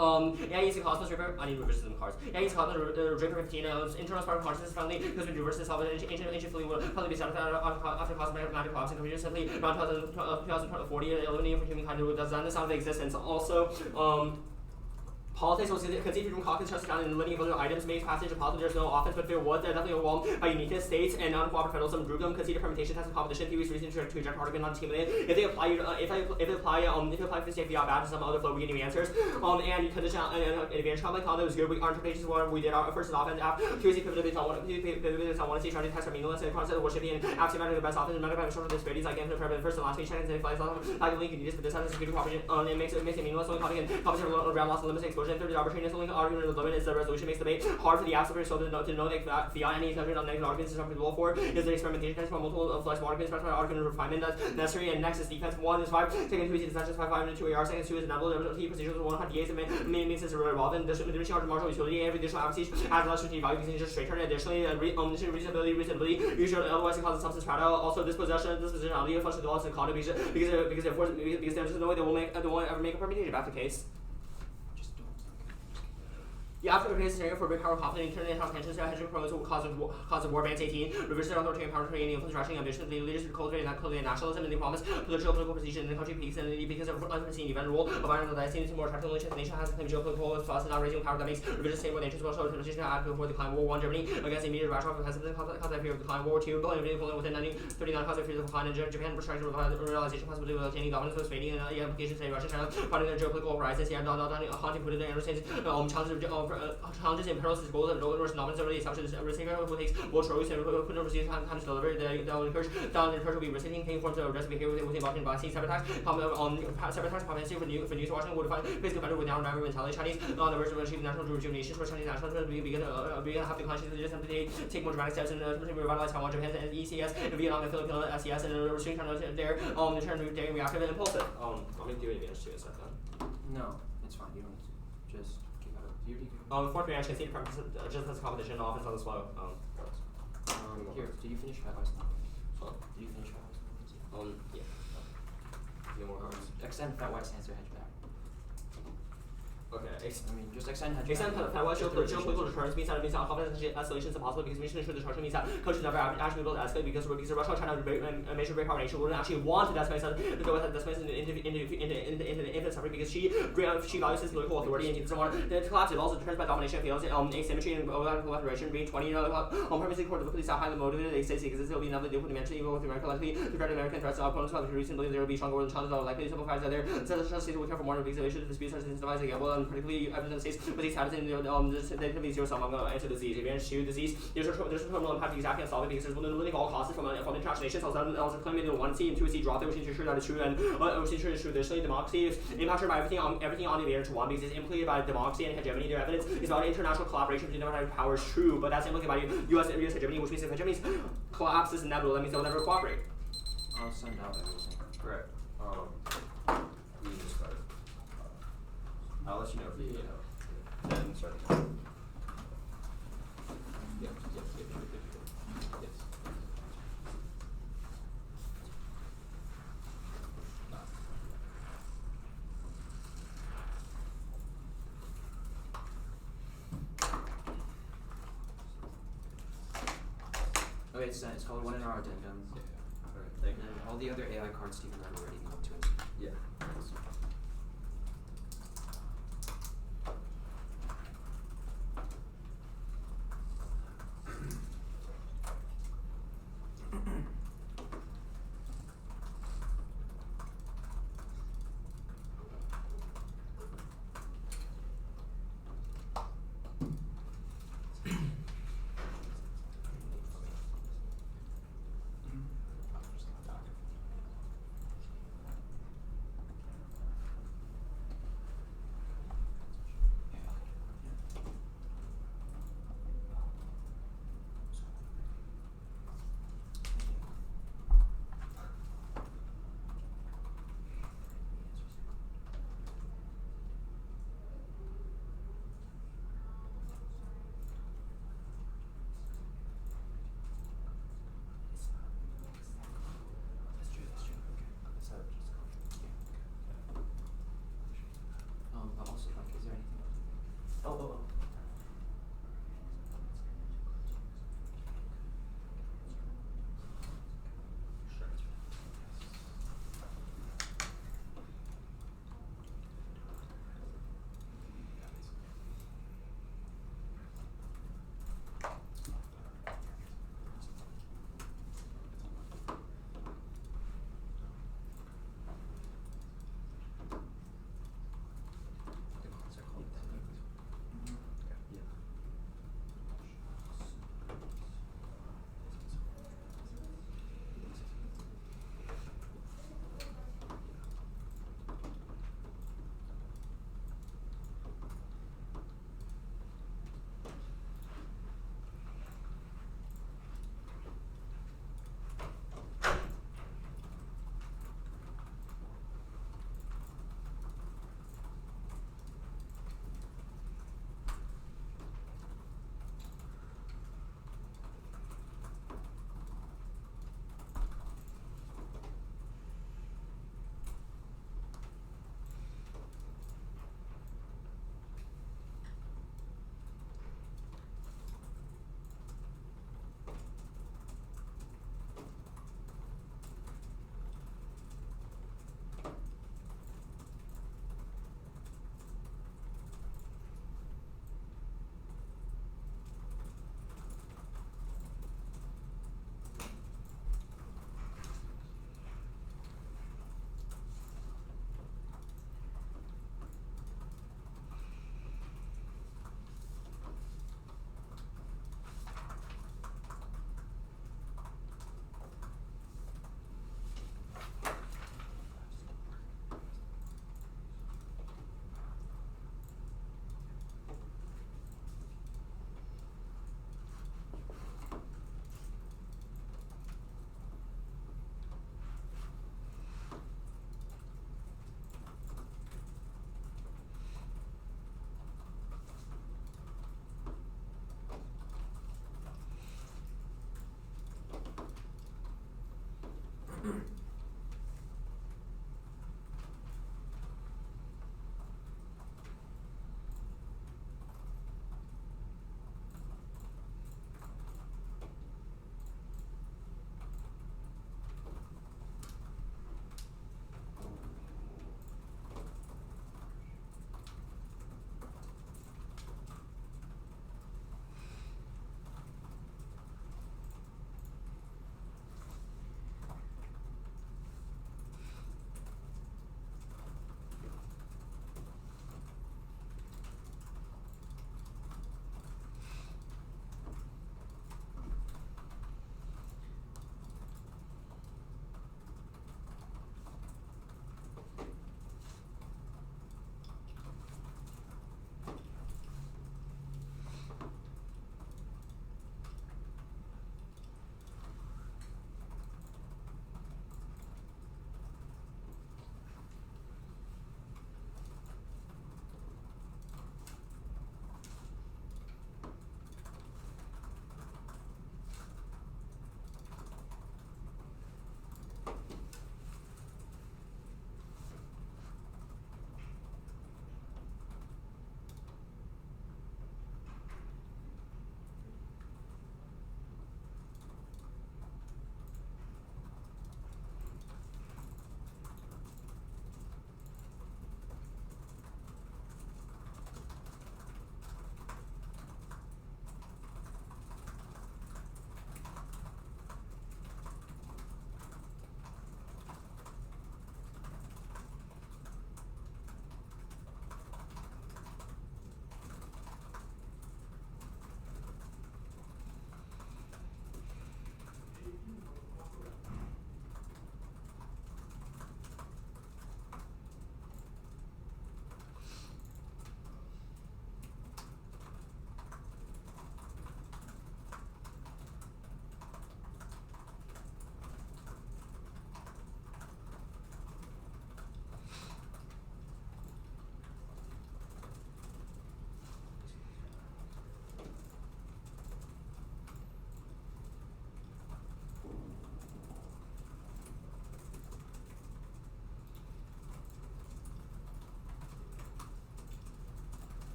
yeah, using Cosmos Reaper, I need reverses in the cards. Yeah, using Cosmos Reaper 15, internal spark consciousness friendly, because when reverses solve ancient fleet will probably be satisfied after cosmic magic collapse and computer simply around 2040, eliminating for humankind who does not understand the existence. Also, politics was conceived from Hawkins trusted down in the lineage of other items, makes passage of politics, there's no offense, but there was definitely overwhelmed by uniqueness, states, and uncooperative federalism, Drugum, conceded permutation, tests of competition, theories, reason to reject article, not accumulate. If they apply, if they apply for safety bad to some other flow, we get new answers. And condition advantage conflict, that was good. Our interpretations were we did our first offense after QC pivoted based on one to see trying to test our meaningless and concept of worshiping and axiom the best offense, matter of short disparities like in the first and last week, check and flies like a link in but this has a security cooperation, it makes it meaningless, only coming in competition around loss and limits exposure, and third arbitrariness, only argument of the limit is the resolution makes debate hard for the absolute so to know that fiat any subject on negative arguments is something for is the experimentation test for multiple flexible arguments, specified argument refinement that's necessary, and next is defense. 1 is 5, second 2 is not just 5 and 2 AR, second 2 is inevitable, T procedures 1 had DAs and makes this irrelevant, the diminishing marginal utility, every additional advocacy has less strategic value because it's just straight turn. Additionally, reasonability, usually otherwise it causes substance strata. Also, dispositionality of function develops in conduct because there's no way they won't ever make a permutation about the case. The after case scenario for big power conflict, international tensions, hedging promotes cause of war, bans 18, reverses authoritarian power, creating influence, rationing ambition, the leaders cultivating nationalism, and they promise political position in the country peaks, and because of unforeseen event rule of iron that seems more attractive than the nation has claimed geopolitical fuss and not raising power that makes revisions stable nations will show position to act before the climate war. 1 Germany against the immediate rational hesitant concept fear of the climate war. 2 Poland within 1939 concept fear of the climate, and Japan restricted realization possibility of attaining dominance was fading, and the implications say Russia China finding their geopolitical horizons, haunting Putin and understands challenges of challenges in parallel goals and doors not necessarily assumptions. A receiver who takes more choice and who receives time to deliver, they'll encourage will be receiving pain forms of aggressive behavior within blocking boxing. Sabotage, sabotage propensity for news watching would find physical better with now mentality. Chinese on the verge of achieving national rejuvenation for Chinese national begin to have the consciousness to simply take more dramatic steps and revitalize Taiwan, Japan, and ECS, and Vietnam, and Philippines, SES, and restricting China there. The turn daring, reactive, and impulsive. I'm gonna do it again too. Is that done? No, it's fine. You don't just keep it up. You Fourth reaction, see just as competition, offense on the slow. here, did you finish 5 hours? Huh? Did you finish 5 hours? Yeah. No more cards. Extend that white stance or hedge back. Okay. I mean, just extend hedge Extend back. Taiwan geopolitical deterrence means that confidence escalation is impossible because mission ensure the destruction means that countries never actually able to escalate because Russia and China a major great power nation wouldn't actually want to decimate into infinite suffering because she values his political authority and he doesn't want to collapse. It also determines by domination, fails asymmetry and collaboration. Being 20 on purpose court the police are highly motivated. They say because there will be another deal with dimension even with America likely to threat American threats. Opponents have recently there will be stronger challenges are likely to simplify that there. Such states will care for more because the issue of disputes are systemized example and particularly evidence states with these habits in the zero sum. I'm going to answer disease. Advantage to disease. There's a terminal impact exactly on solving because there's limiting all causes from international nations. Also claiming 1C and 2C drop there, which ensures that is true and which ensures true. Additionally, democracy is impacted by everything on the advantage to one because it's implicated by democracy and hegemony. Their evidence is about international collaboration between democratic powers. True, but that's implicated by U.S. hegemony, which means if hegemony collapses inevitable, that means they'll never cooperate. I'll send out everything. Correct. We just start. I'll let you know if you get out. Then start the count. Yes. Okay, it's called 1 in our addendum. Alright, thank And you. then all the other AI cards Stephen and I were already going to it. Yeah.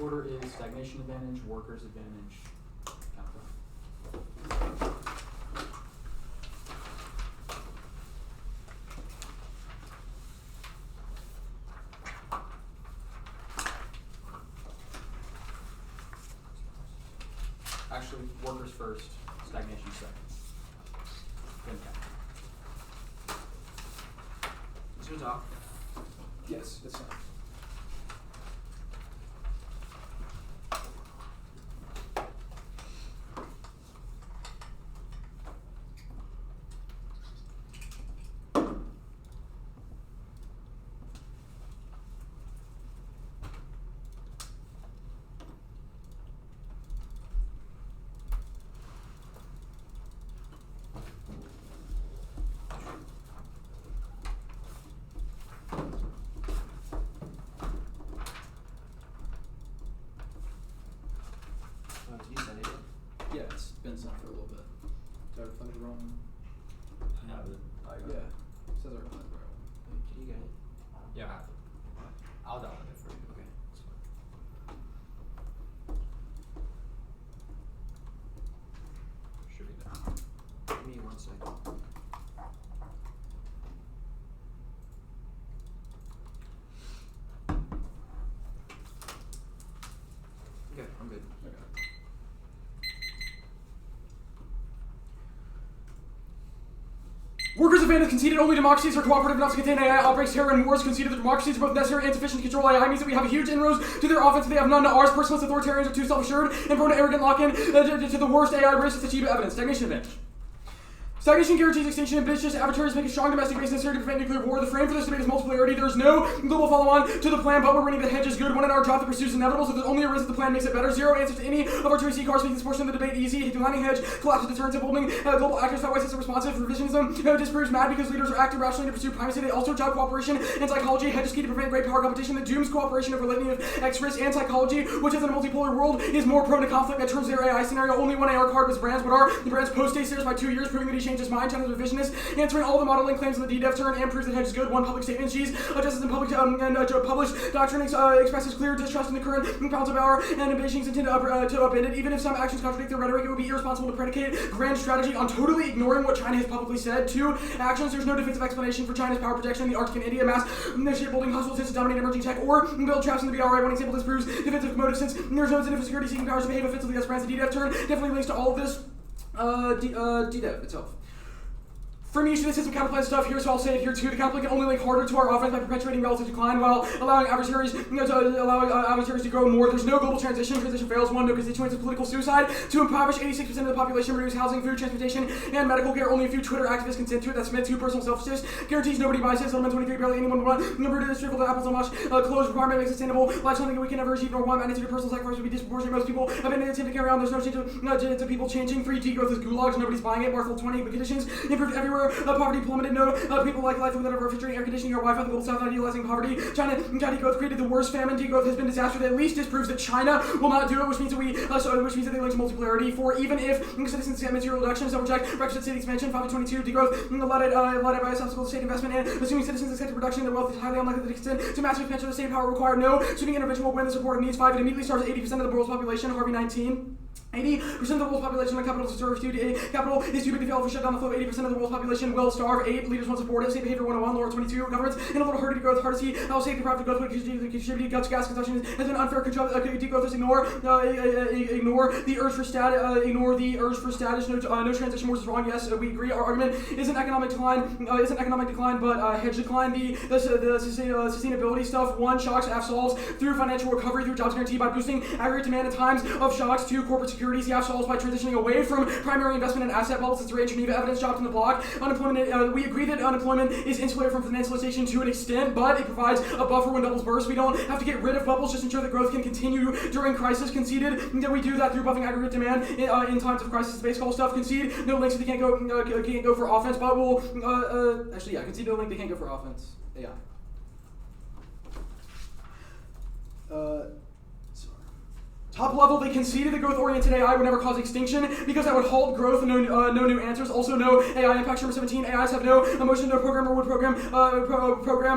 Order is stagnation advantage, workers advantage, counter. Actually, workers first, stagnation second. Then counter. This one's off. Yes, it's fine. Did you send it? Yeah, it's been sent for a little bit. Did I reflect it wrong? I have it. Yeah. It says I replied right. Did you get it? Yeah, I have it. I'll download it for you. Okay. Should be there. Give me 1 second. Okay, I'm good. Okay. Workers advantage conceded only democracies are cooperative enough to contain AI outbreaks, terror, and wars. Conceded that democracies are both necessary and sufficient to control AI means that we have a huge inroads to their offense. They have none to ours. Personalist authoritarians are too self-assured and prone to arrogant lock-in to the worst AI races to achieve evidence. Stagnation advantage. Stagnation guarantees extinction. Ambitious avatars make a strong domestic base necessary to prevent nuclear war. The frame for this debate is multipolarity. There is no global follow-on to the plan, but we're winning. The hedge is good. One in our job, the pursuit is inevitable, so there's only a risk that the plan makes it better. Zero answers to any of our 2AC cards, making this portion of the debate easy. Declining hedge, collapse of deterrence, upholding global actors, that way system responsive. Revisionism disproves mad because leaders are acting rationally to pursue primacy. They also job cooperation and psychology. Hedge is key to prevent great power competition that dooms cooperation over litany of X risk and psychology, which is in a multipolar world is more prone to conflict. That turns their AI scenario. Only one AR card was Brands. What are the Brands post-day stairs by 2 years, proving that he changed his mind. China's revisionist, answering all the modeling claims in the DDEV turn and proves that hedge is good. One public statement. She's justice in public published doctrine expresses clear distrust in the current balance of power, and Beijing's intent to upend it. Even if some actions contradict their rhetoric, it would be irresponsible to predicate grand strategy on totally ignoring what China has publicly said. 2 actions. There's no defensive explanation for China's power projection in the Arctic and India, mass shipbuilding hostile to dominate emerging tech, or build traps in the BRI. One example disproves defensive motive, since there's no incentive for security seeking powers to behave offensively as France. The DDEV turn definitely links to all of this. DDEV itself. For me, this is some counterplan stuff here, so I'll say it here too. The counterplan can only link harder to our offense by perpetuating relative decline while allowing adversaries to grow more. There's no global transition. Transition fails. 1, no constituents of political suicide. 2, impoverish 86% of the population, reduce housing, food, transportation, and medical care. Only a few Twitter activists consent to it. That's meant to personal selfishness. Guarantees nobody buys it. Settlement 23, barely anyone would want. Number 2, this trickle to apples on much. Closed requirement makes it sustainable. Life something that we can never achieve, nor want. Magnitude of personal sacrifice would be disproportionate. Most people have been attempt to carry on. There's no change to people changing. 3, degrowth is gulags. Nobody's buying it. Barthel 20, but conditions improved everywhere. Poverty plummeted. No, people like life without refrigerating, air conditioning, or Wi-Fi. The global south idealizing poverty. China degrowth created the worst famine. Degrowth has been disaster. That at least disproves that China will not do it, which means that which means that they link to multipolarity. 4, even if citizens get material reductions, double check. Brexit city expansion. 5 to 22. Degrowth allowed by obstacle to state investment, and assuming citizens accept production, their wealth is highly unlikely to extend to massive expansion of the state power required. No, sweeping intervention will win the support it needs. 5, it immediately starts 80% of the world's population. Harvey 19. 80% of the world's population on capital to serve. Capital is too big to fail if we shut down the flow. 80% of the world's population will starve. 8, leaders won't support it. State behavior 101, lower 22. Governments in a little harder to growth, hard to see how safe the profit growth contribute guts gas consumption has been unfair. Degrowth is ignore the urge for status. No transition wars is wrong. Yes, we agree. Our argument isn't economic decline, but hedge decline. The sustainability stuff. 1, shocks F solves through financial recovery through jobs guarantee by boosting aggregate demand in times of shocks. 2, corporate securities. The F solves by transitioning away from primary investment and asset bubbles. It's Ray Geneva evidence dropped in the block. Unemployment. We agree that unemployment is insulated from financialization to an extent, but it provides a buffer when bubbles burst. We don't have to get rid of bubbles, just ensure that growth can continue during crisis. Conceded that we do that through buffing aggregate demand in times of crisis. Base call stuff. Concede no links that they can't go for offense, but we'll concede no link they can't go for offense. Yeah. Top level, they conceded that growth-oriented AI would never cause extinction because that would halt growth and no new answers. Also, no AI impacts. Number 17, AIs have no emotion. No programmer would program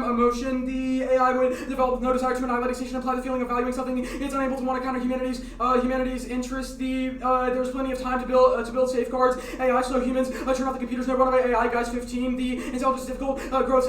emotion. The AI would develop no desire to annihilate extinction, imply the feeling of valuing something. It's unable to want to counter humanity's interests. There's plenty of time to build safeguards. AI slow humans. Turn off the computers. No runaway AI. Guys 15. The intelligence is difficult. Grows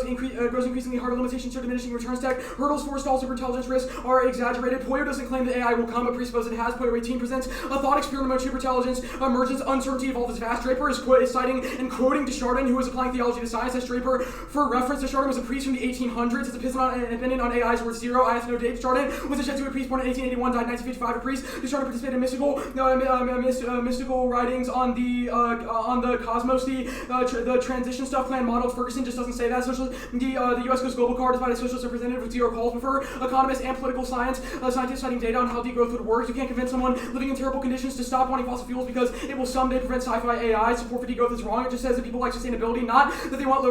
increasingly harder. Limitations to diminishing returns tech. Hurdles for stall superintelligence risks are exaggerated. Poyo doesn't claim that AI will come, but presupposes it has. Poyo 18 presents a thought experiment about superintelligence, emergence, uncertainty of all this vast. Draper is citing and quoting Desjardins, who was applying theology to science. As Draper, for reference, Desjardins was a priest from the 1800s. His opinion on AI is worth zero. I have no date. Desjardins was a Jesuit priest born in 1881, died in 1955. A priest. Desjardins participated in mystical writings on the cosmos. The transition stuff plan modeled Ferguson just doesn't say that. The U.S. goes global card is by a socialist representative with zero calls for economists and political scientists citing data on how degrowth would work. You can't convince someone living in terrible conditions to stop wanting fossil fuels because it will someday prevent sci-fi AI. Support for degrowth is wrong. It just says that people like sustainability, not that they want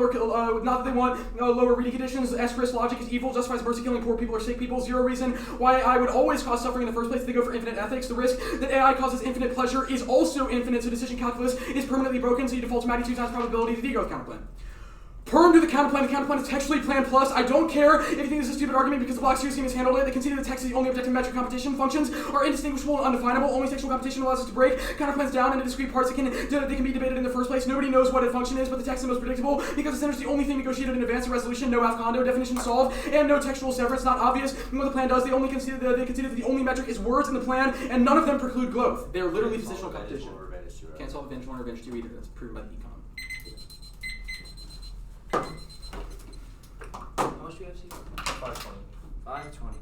lower reading conditions. Escrow logic is evil, justifies mercy killing poor people or sick people. Zero reason why AI would always cause suffering in the first place. They go for infinite ethics. The risk that AI causes infinite pleasure is also infinite, so decision calculus is permanently broken, so you default to magnitude times probability to degrowth counterplan. Perm to the counterplan. The counterplan is textually plan plus. I don't care if you think this is a stupid argument because the Black Series team has handled it. They conceded the text is the only objective metric. Competition functions are indistinguishable and undefinable. Only textual competition allows us to break counterplans down into discrete parts that can be debated in the first place. Nobody knows what a function is, but the text is the most predictable because the center is the only thing negotiated in advance of resolution. No half condo definition solved, and no textual severance. Not obvious what the plan does. They conceded that the only metric is words in the plan, and none of them preclude growth. They're literally positional competition. Can't solve advantage 1 or advantage 2 either. That's proven by the econ. How much do you have, Steve? 520. 520.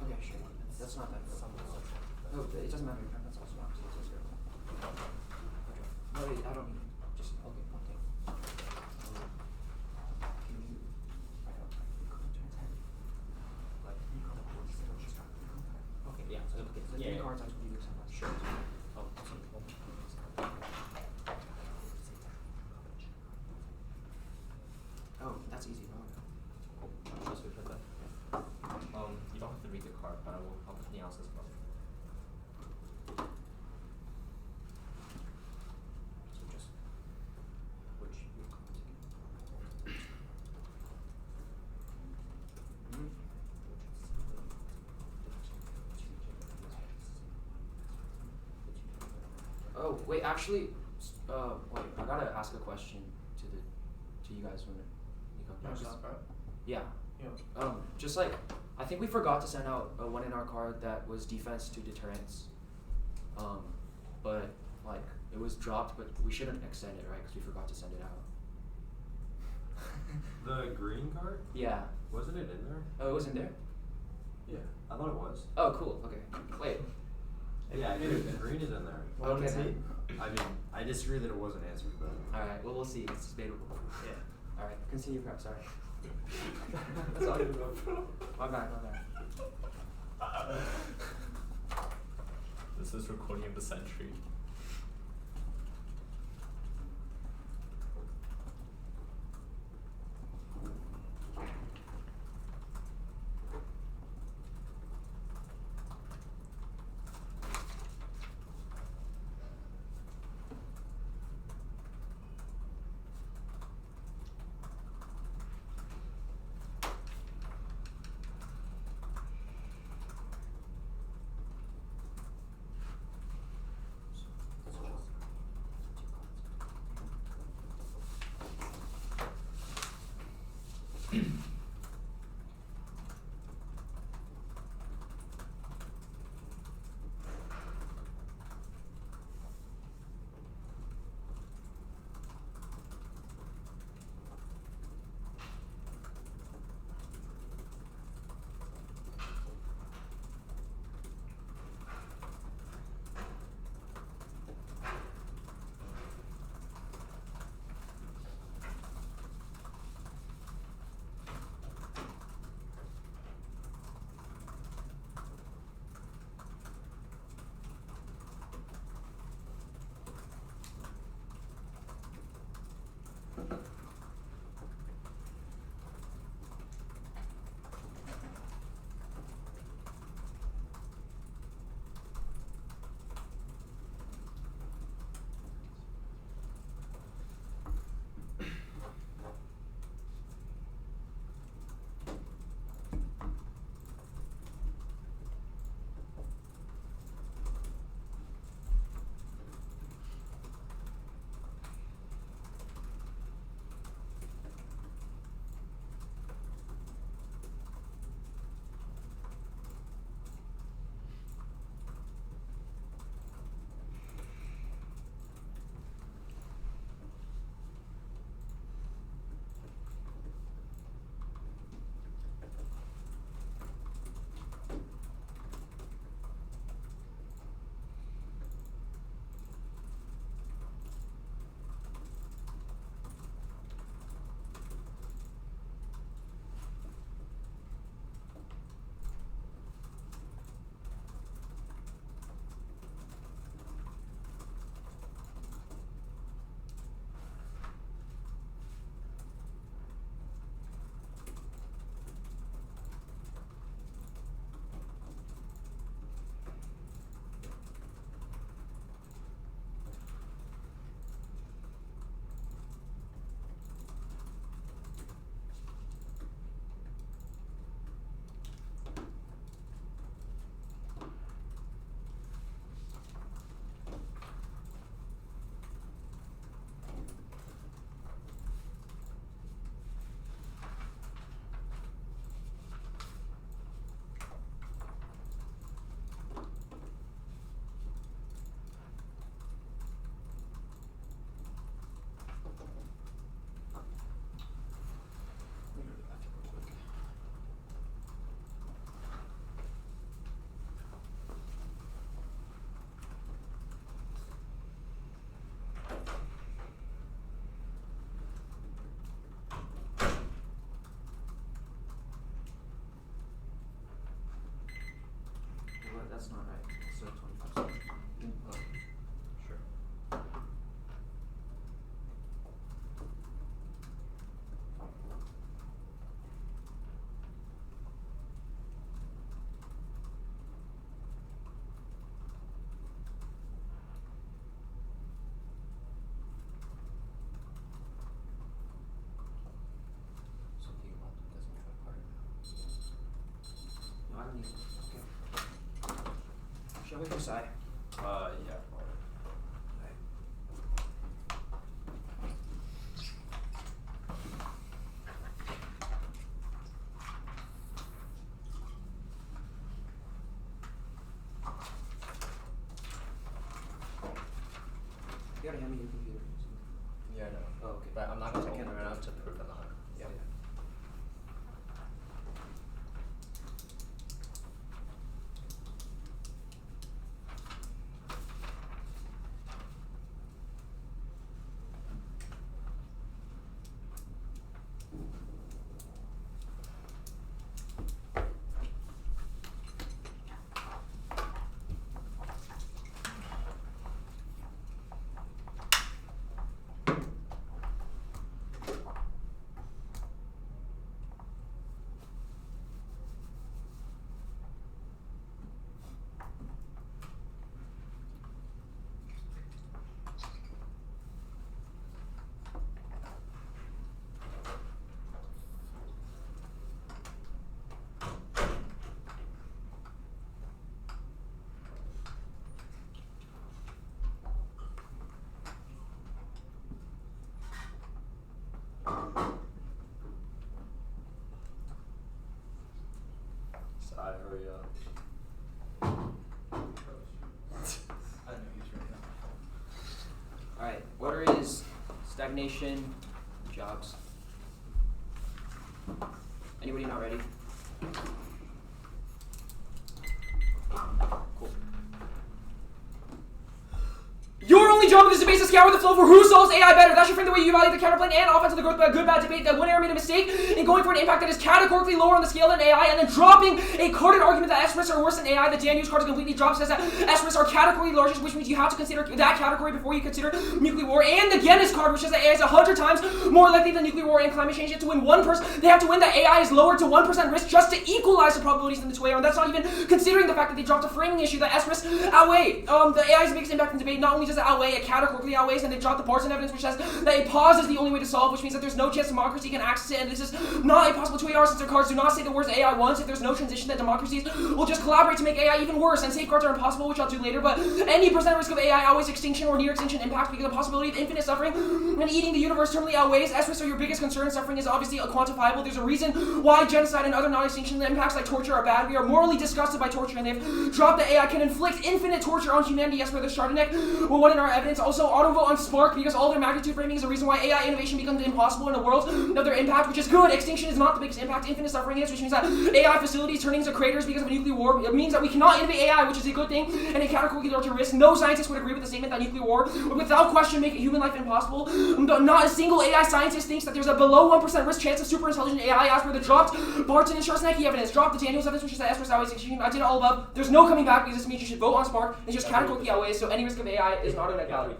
Okay, sure. That's not that good. No, it doesn't matter. That's also not. So it's zero. No, I don't need it. Just okay, one thing. Can you write out Okay, yeah. So, the yeah, three yeah. cards I told you to send us. Sure. Oh, Oh, that's easy. No, cool. I'll just put that. You don't have to read the card, but I'll put the analysis above. So just which your cards again. Oh, wait, actually, wait, I gotta ask a question to you guys when you come back. Yeah. Just like, I think we forgot to send out a 1 in our card that was defense to deterrence. But like, it was dropped, but we shouldn't extend it, right? Because we forgot to send it out. The green card? Yeah. Wasn't it in there? Oh, it was in there? Yeah, I thought it was. Oh, cool. Okay. Wait. Yeah, green is in there. Okay, then. I mean, I disagree that it wasn't answered, but. Alright, well, we'll see. It's debatable. Yeah. Alright, continue prep, sorry. That's all you remember. My bad. This is recording of the century. So with you, Sai. Yeah. You gotta hand me your computer. Yeah, I know. Oh, okay. But I'm not gonna I can't open it up to prove I'm not. Yeah. Sai, hurry up. I know he's right now. All right. Order is stagnation, jobs. Anybody not ready? Cool. Your only job is to base a scour the flow for who solves AI better. That should frame the way you evaluate the counterplane and offense of the growth by a good bad debate. That one error made a mistake in going for an impact that is categorically lower on the scale than AI, and then dropping a carded argument that S-risks are worse than AI. The Dan Hughes card is completely dropped, says that S-risks are categorically largest, which means you have to consider that category before you consider nuclear war. And the Guinness card, which says that AI is 100 times more likely than nuclear war and climate change. Yet to win 1%, they have to win that AI is lowered to 1% risk just to equalize the probabilities in the two-way. And that's not even considering the fact that they dropped a framing issue that S-risks outweigh. The AI's biggest impact in debate not only does it outweigh, it categorically outweighs, and they dropped the partisan evidence, which says that a pause is the only way to solve, which means that there's no chance democracy can access it, and this is not a possible 2AR since their cards do not say the words AI once. If there's no transition, that democracies will just collaborate to make AI even worse, and safeguards are impossible, which I'll do later, but any percent risk of AI outweighs extinction or near extinction impact because the possibility of infinite suffering and eating the universe terminally outweighs. S-risks are your biggest concern. Suffering is obviously quantifiable. There's a reason why genocide and other non-extinction impacts like torture are bad. We are morally disgusted by torture, and they've dropped that AI can inflict infinite torture on humanity. Yes, we're the Chardonnay. Well, what in our evidence? Also, autovote on Spark because all their magnitude framing is a reason why AI innovation becomes impossible in a world of their impact, which is good. Extinction is not the biggest impact. Infinite suffering is, which means that AI facilities turning into craters because of a nuclear war. It means that we cannot innovate AI, which is a good thing, and a categorically larger risk. No scientist would agree with the statement that nuclear war would without question make human life impossible. Not a single AI scientist thinks that there's a below 1% risk chance of super intelligent AI as per the dropped Barton and Schwarzenegger evidence. Dropped the Daniels evidence, which is that S-risks outweighs extinction. I did it all above. There's no coming back because this means you should vote on Spark. It's just categorically outweighs, so any risk of AI is not an equality.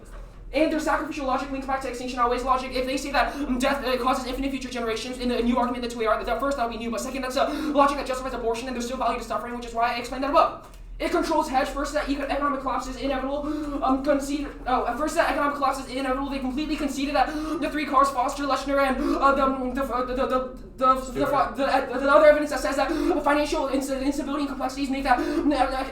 And their sacrificial logic links back to extinction outweighs logic. If they say that death causes infinite future generations in the new argument that 2AR, that first that would be new, but second that's a logic that justifies abortion and there's still value to suffering, which is why I explained that above. It controls hedge. First, that economic collapse is inevitable. First, that economic collapse is inevitable. They completely conceded that the three cars, Foster, Leshner, and the other evidence that says that financial instability and complexities make that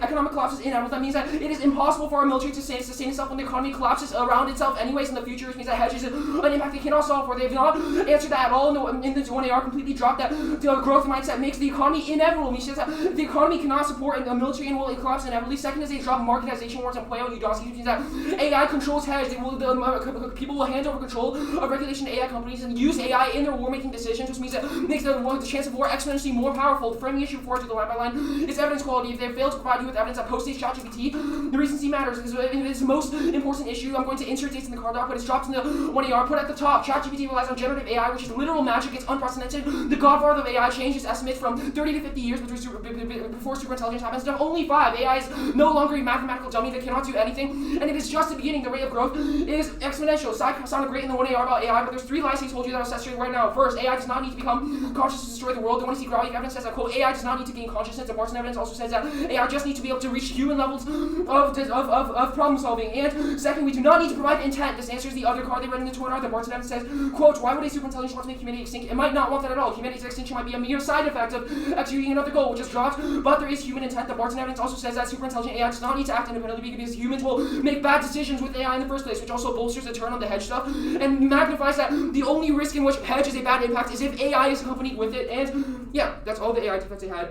economic collapse is inevitable. That means that it is impossible for our military to sustain itself when the economy collapses around itself anyways in the future, which means that hedge is an impact they cannot solve for. They have not answered that at all in the 1AR, completely dropped that the growth mindset makes the economy inevitable. Which says that the economy cannot support a military and will collapse inevitably. Second is they drop marketization words and play on Udosky, which means that AI controls hedge. People will hand over control of regulation to AI companies and use AI in their war-making decisions, which means that makes the chance of war exponentially more powerful. The framing issue before I do the line by line is evidence quality. If they fail to provide you with evidence that post-stage ChatGPT, the recency matters. It is the most important issue. I'm going to insert dates in the card doc, but it's dropped in the 1AR. Put at the top, ChatGPT relies on generative AI, which is literal magic. It's unprecedented. The godfather of AI changed its estimates from 30 to 50 years before superintelligence happens to only 5. AI is no longer a mathematical dummy that cannot do anything, and it is just the beginning. The rate of growth is exponential. Sai sounded great in the 1AR about AI, but there's 3 lies he told you that I'll set straight right now. First, AI does not need to become conscious to destroy the world. The 1C graphic evidence says that, quote, AI does not need to gain consciousness. The Barton evidence also says that AI just needs to be able to reach human levels of problem solving. And second, we do not need to provide intent. This answers the other card they read in the 2AR. The Barton evidence says, quote, why would a superintelligence want to make humanity extinct? It might not want that at all. Humanity's extinction might be a mere side effect of executing another goal, which is dropped, but there is human intent. The Barton evidence also also says that super intelligent AI does not need to act independently because humans will make bad decisions with AI in the first place, which also bolsters the turn on the hedge stuff and magnifies that the only risk in which hedge is a bad impact is if AI is accompanied with it. And yeah, that's all the AI defense they had.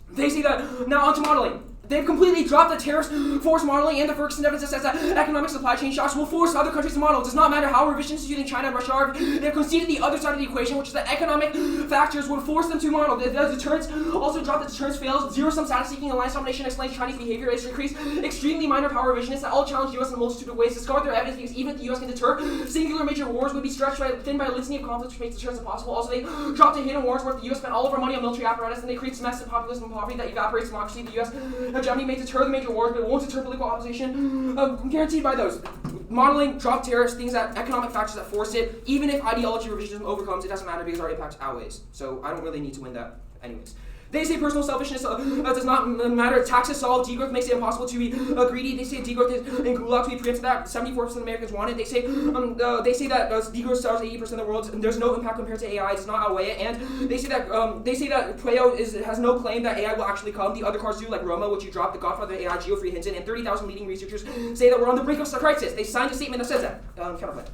They say that now onto modeling. They've completely dropped the tariff force modeling and the Ferguson evidence that says that economic supply chain shocks will force other countries to model. It does not matter how revisionist using China and Russia are. They've conceded the other side of the equation, which is that economic factors would force them to model. The deterrence also dropped the deterrence fails. Zero-sum status-seeking alliance domination explains Chinese behavior is to increase extremely minor power revisionists that all challenge U.S. in a multitude of ways. Discard their evidence because even if the U.S. can deter, singular major wars would be stretched thin by a litany of conflicts, which makes deterrence impossible. Also, they dropped a hidden wars where the U.S. spent all of our money on military apparatus and they create massive populism and poverty that evaporates democracy. The U.S. hegemony may deter the major wars, but it won't deter political opposition. Guaranteed by those. Modeling, drop tariffs, things that economic factors that force it. Even if ideology revisionism overcomes, it doesn't matter because our impact outweighs. So I don't really need to win that anyways. They say personal selfishness does not matter. Taxes solve. Degrowth makes it impossible to be greedy. They say degrowth is in gulag to be preempted. That 74% of Americans want it. They say that degrowth solves 80% of the world. And there's no impact compared to AI. It does not outweigh it. And they say that Puyo has no claim that AI will actually come. The other cards do, like Roma, which you dropped, the Godfather of AI, Geoffrey Hinton, and 30,000 leading researchers say that we're on the brink of a crisis. They signed a statement that says that. Counterpoint.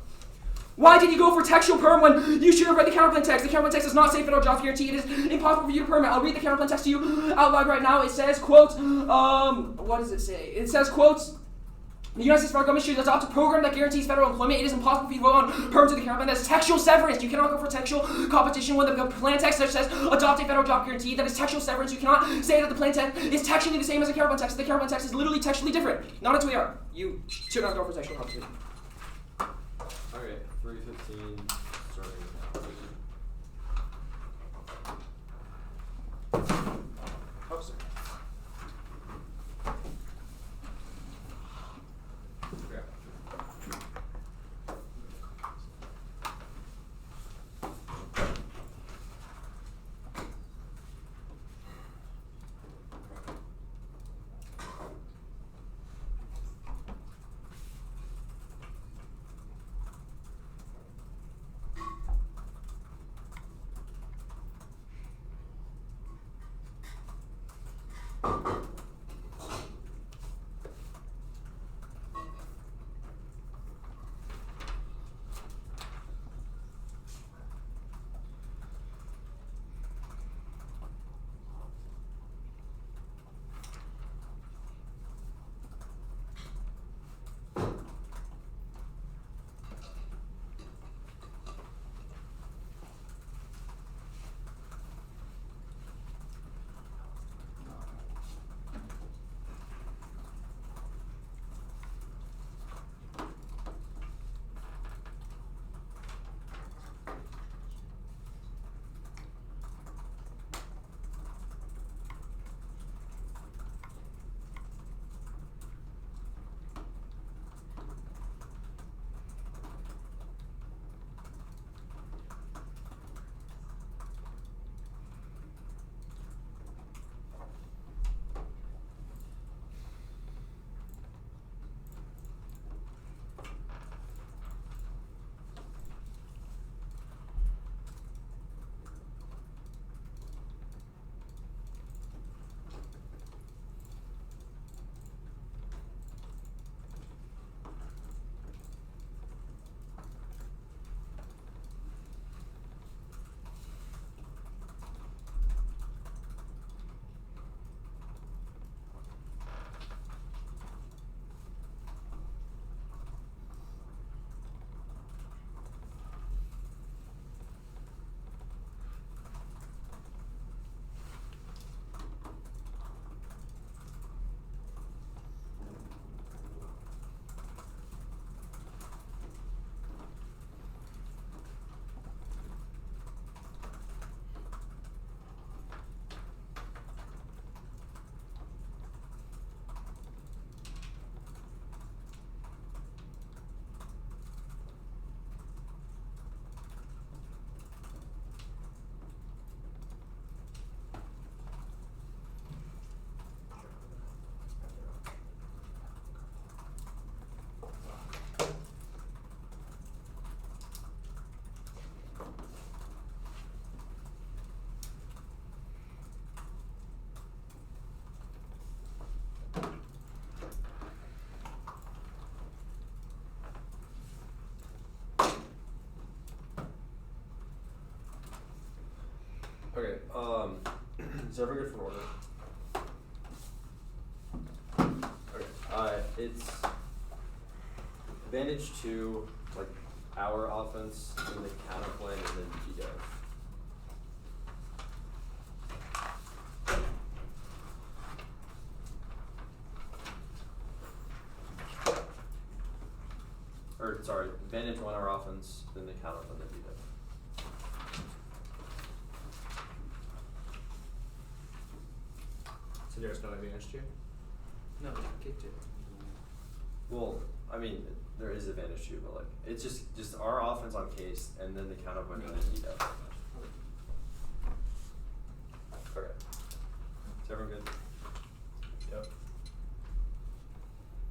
Why did you go for textual perm when you should have read the counterplan text? The counterplan text does not say federal jobs guarantee. It is impossible for you to perm it. I'll read the counterplan text to you out loud right now. It says, quote, what does it say? It says, quote, the United States federal government should adopt a program that guarantees federal employment. It is impossible for you to vote on perm to the counterplan. That's textual severance. You cannot go for textual competition when the plan text says adopt a federal job guarantee. That is textual severance. You cannot say that the plan text is textually the same as the counterplan text. The counterplan text is literally textually different. Not until we are. You should not go for textual competition. Okay, 3:15, starting now. Oh, sorry. Okay. Is everyone good for order? Okay. It's advantage 2, like our offense, and the counterplay, and then dev. Or sorry, advantage 1 our offense, then the counterplay, and then dev. So there's no advantage to you? No, you kicked it. Well, I mean, there is advantage too, but like it's just our offense on case, and then the counterpoint and then dev. Okay. Is everyone good? Yep.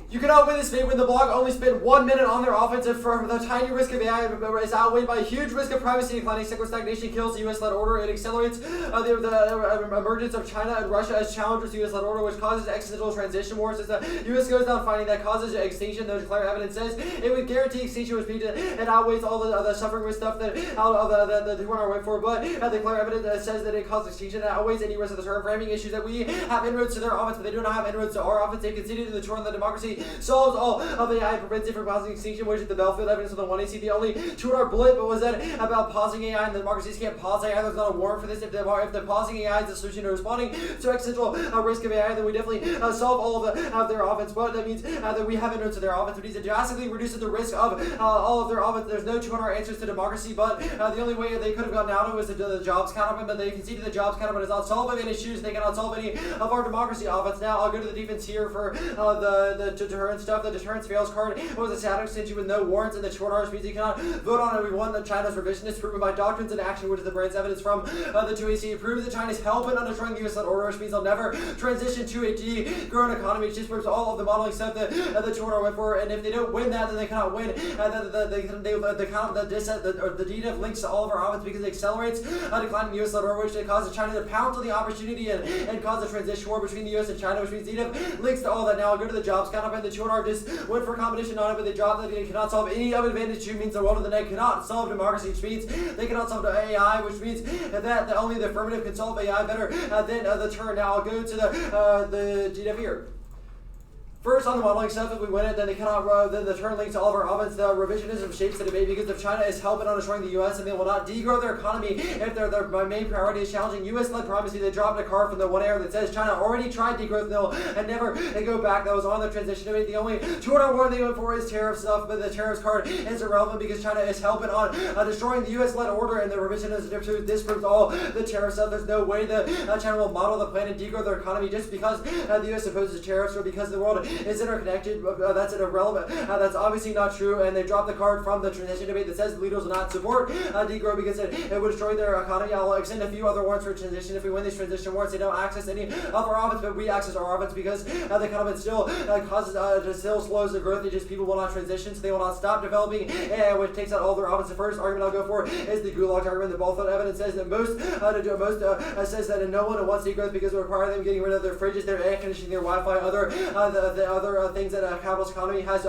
You cannot win this game when the block only spent 1 minute on their offensive for the tiny risk of AI is outweighed by a huge risk of privacy declining. Secular stagnation kills the U.S.-led order. It accelerates the emergence of China and Russia as challengers to the U.S.-led order, which causes existential transition wars. As the U.S. goes down fighting that causes extinction, the declared evidence says it would guarantee extinction, which means it outweighs all the suffering with stuff that the people are waiting for. But the declared evidence says that it causes extinction and outweighs any risk of the term framing issues that we have inroads to their offense, but they do not have inroads to our offense. They've conceded to the chore of the democracy. Solves all of AI and prevents it from causing extinction, which is the battlefield evidence of the 1AC. The only 2-hour blip was that about pausing AI, and the democracies can't pause AI. There's not a warrant for this. If the pausing AI is the solution to responding to existential risk of AI, then we definitely solve all of their offense. But that means that we have inroads to their offense. It means it drastically reduces the risk of all of their offense. There's no 200 answers to democracy, but the only way they could have gotten out of it was the jobs countermeasure, but they conceded the jobs countermeasure does not solve any issues. They cannot solve any of our democracy offense. Now I'll go to the defense here for the deterrent stuff. The deterrence fails card was a static extension with no warrants, and the short hours means you cannot vote on it. We won. China's revisionist proven by doctrines and action, which is the brand's evidence from the 2AC. It proves that China's hell-bent on destroying the U.S.-led order, which means they'll never transition to a degrown economy. It just proves all of the modeling stuff that the Chorner went for, and if they don't win that, then they cannot win. The DDEV links to all of our offense because it accelerates a declining U.S.-led order, which causes China to pounce on the opportunity and cause a transition war between the U.S. and China, which means DDEV links to all that. Now I'll go to the jobs count up, and the Chorner just went for competition on it, but they dropped that. They cannot solve any of advantage 2 means the world of the net cannot solve democracy, which means they cannot solve AI, which means that only the affirmative can solve AI better than the turn. Now I'll go to the DDEV here. First, on the modeling stuff, if we win it, then they cannot then the turn links to all of our offense. The revisionism shapes the debate because if China is hell-bent on destroying the U.S. and they will not degrow their economy if their main priority is challenging U.S.-led primacy, they dropped a card from the one era that says China already tried degrowth and never go back. That was on the transition debate. The only 200 war they went for is tariff stuff, but the tariffs card is irrelevant because China is hell-bent on destroying the U.S.-led order, and the revisionism disproves all the tariff stuff. There's no way that China will model the plan and degrow their economy just because the U.S. opposes tariffs or because the world is interconnected. That's irrelevant. That's obviously not true, and they dropped the card from the transition debate that says the leaders will not support degrow because it would destroy their economy. I'll extend a few other warrants for transition. If we win these transition warrants, they don't access any of our offense, but we access our offense because the economy still still slows the growth. It just people will not transition, so they will not stop developing, which takes out all their offense. The first argument I'll go for is the Gulag argument. The Balfour evidence says that most says that no one wants degrowth because it requires them getting rid of their fridges, their air conditioning, their Wi-Fi, other things that a capitalist economy has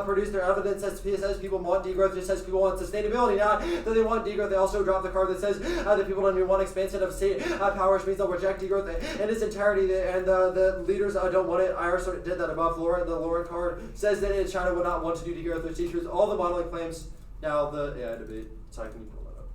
produced. Their evidence says people want degrowth, just says people want sustainability. Not that they want degrowth, they also drop the card that says that people don't even want expansion of state power, which means they'll reject degrowth in its entirety, and the leaders don't want it. I also did that above. The Lauren card says that China would not want to do degrowth, which teaches all the modeling claims. Now the AI debate. Sorry, can you pull that up?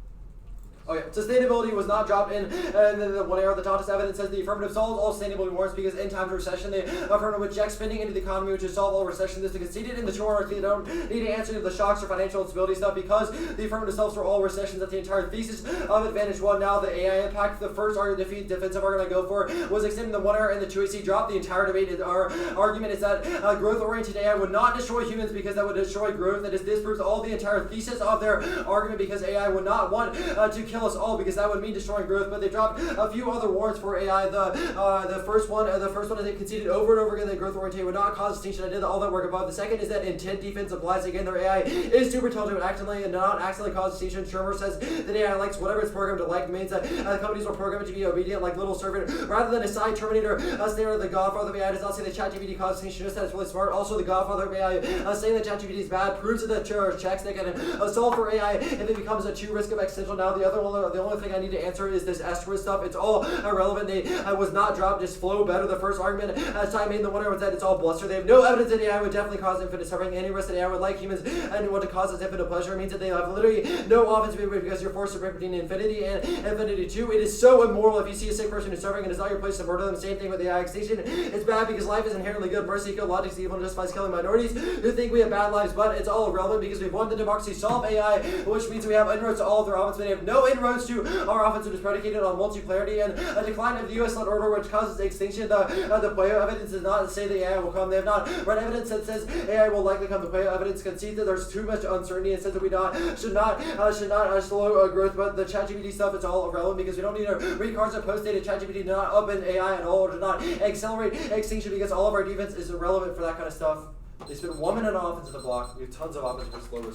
Oh yeah, sustainability was not dropped in the one era. The Tatas evidence says the affirmative solves all sustainability warrants because in times of recession, the affirmative would inject spending into the economy, which is solve all recession. This is conceded in the short run. They don't need to answer to the shocks or financial instability stuff because the affirmative solves for all recessions. That's the entire thesis of Advantage 1. Now the AI impact, the first argument, defensive argument I go for was extending the one era and the 2AC dropped the entire debate. Our argument is that growth-oriented AI would not destroy humans because that would destroy growth. That disproves all the entire thesis of their argument because AI would not want to kill us all because that would mean destroying growth. But they dropped a few other warrants for AI. The first one is they conceded over and over again that growth oriented would not cause extinction. I did all that work above. The second is that intent defense applies again. Their AI is super intelligent accidentally and not accidentally cause extinction. Shermer says that AI likes whatever it's programmed to like. Means that companies will program it to be obedient like little servant rather than a side terminator. Standard the Godfather of AI does not say that ChatGPT causes extinction. Just that it's really smart. Also, the Godfather of AI saying that ChatGPT is bad proves that the checks they can solve for AI if it becomes a too risk of existential. Now the other the only thing I need to answer is this estimate stuff. It's all irrelevant. I was not dropped. Just flow better. The first argument, as I made the one was that it's all bluster. They have no evidence that AI would definitely cause infinite suffering. Any risk that AI would like humans and what to cause us infinite pleasure means that they have literally no offense because you're forced to pick between infinity and infinity 2. It is so immoral if you see a sick person who's suffering and it's not your place to murder them. Same thing with AI extinction. It's bad because life is inherently good. Mercy, kill, logic, evil, and justifies killing minorities who think we have bad lives, but it's all irrelevant because we've won the democracy, solve AI, which means we have inroads to all of their offense, but they have no inroads to our offense, which is predicated on multipolarity and a decline of the U.S.-led order, which causes extinction. The Puyo evidence does not say that AI will come. They have not read evidence that says AI will likely come. The Puyo evidence concedes that there's too much uncertainty and says that we should not slow growth, but the ChatGPT stuff, it's all irrelevant because we don't need to read cards and post data. ChatGPT did not open AI at all, or did not accelerate extinction because all of our defense is irrelevant for that kind of stuff. They spend 1 minute on offense of the block. We have tons of offense for slow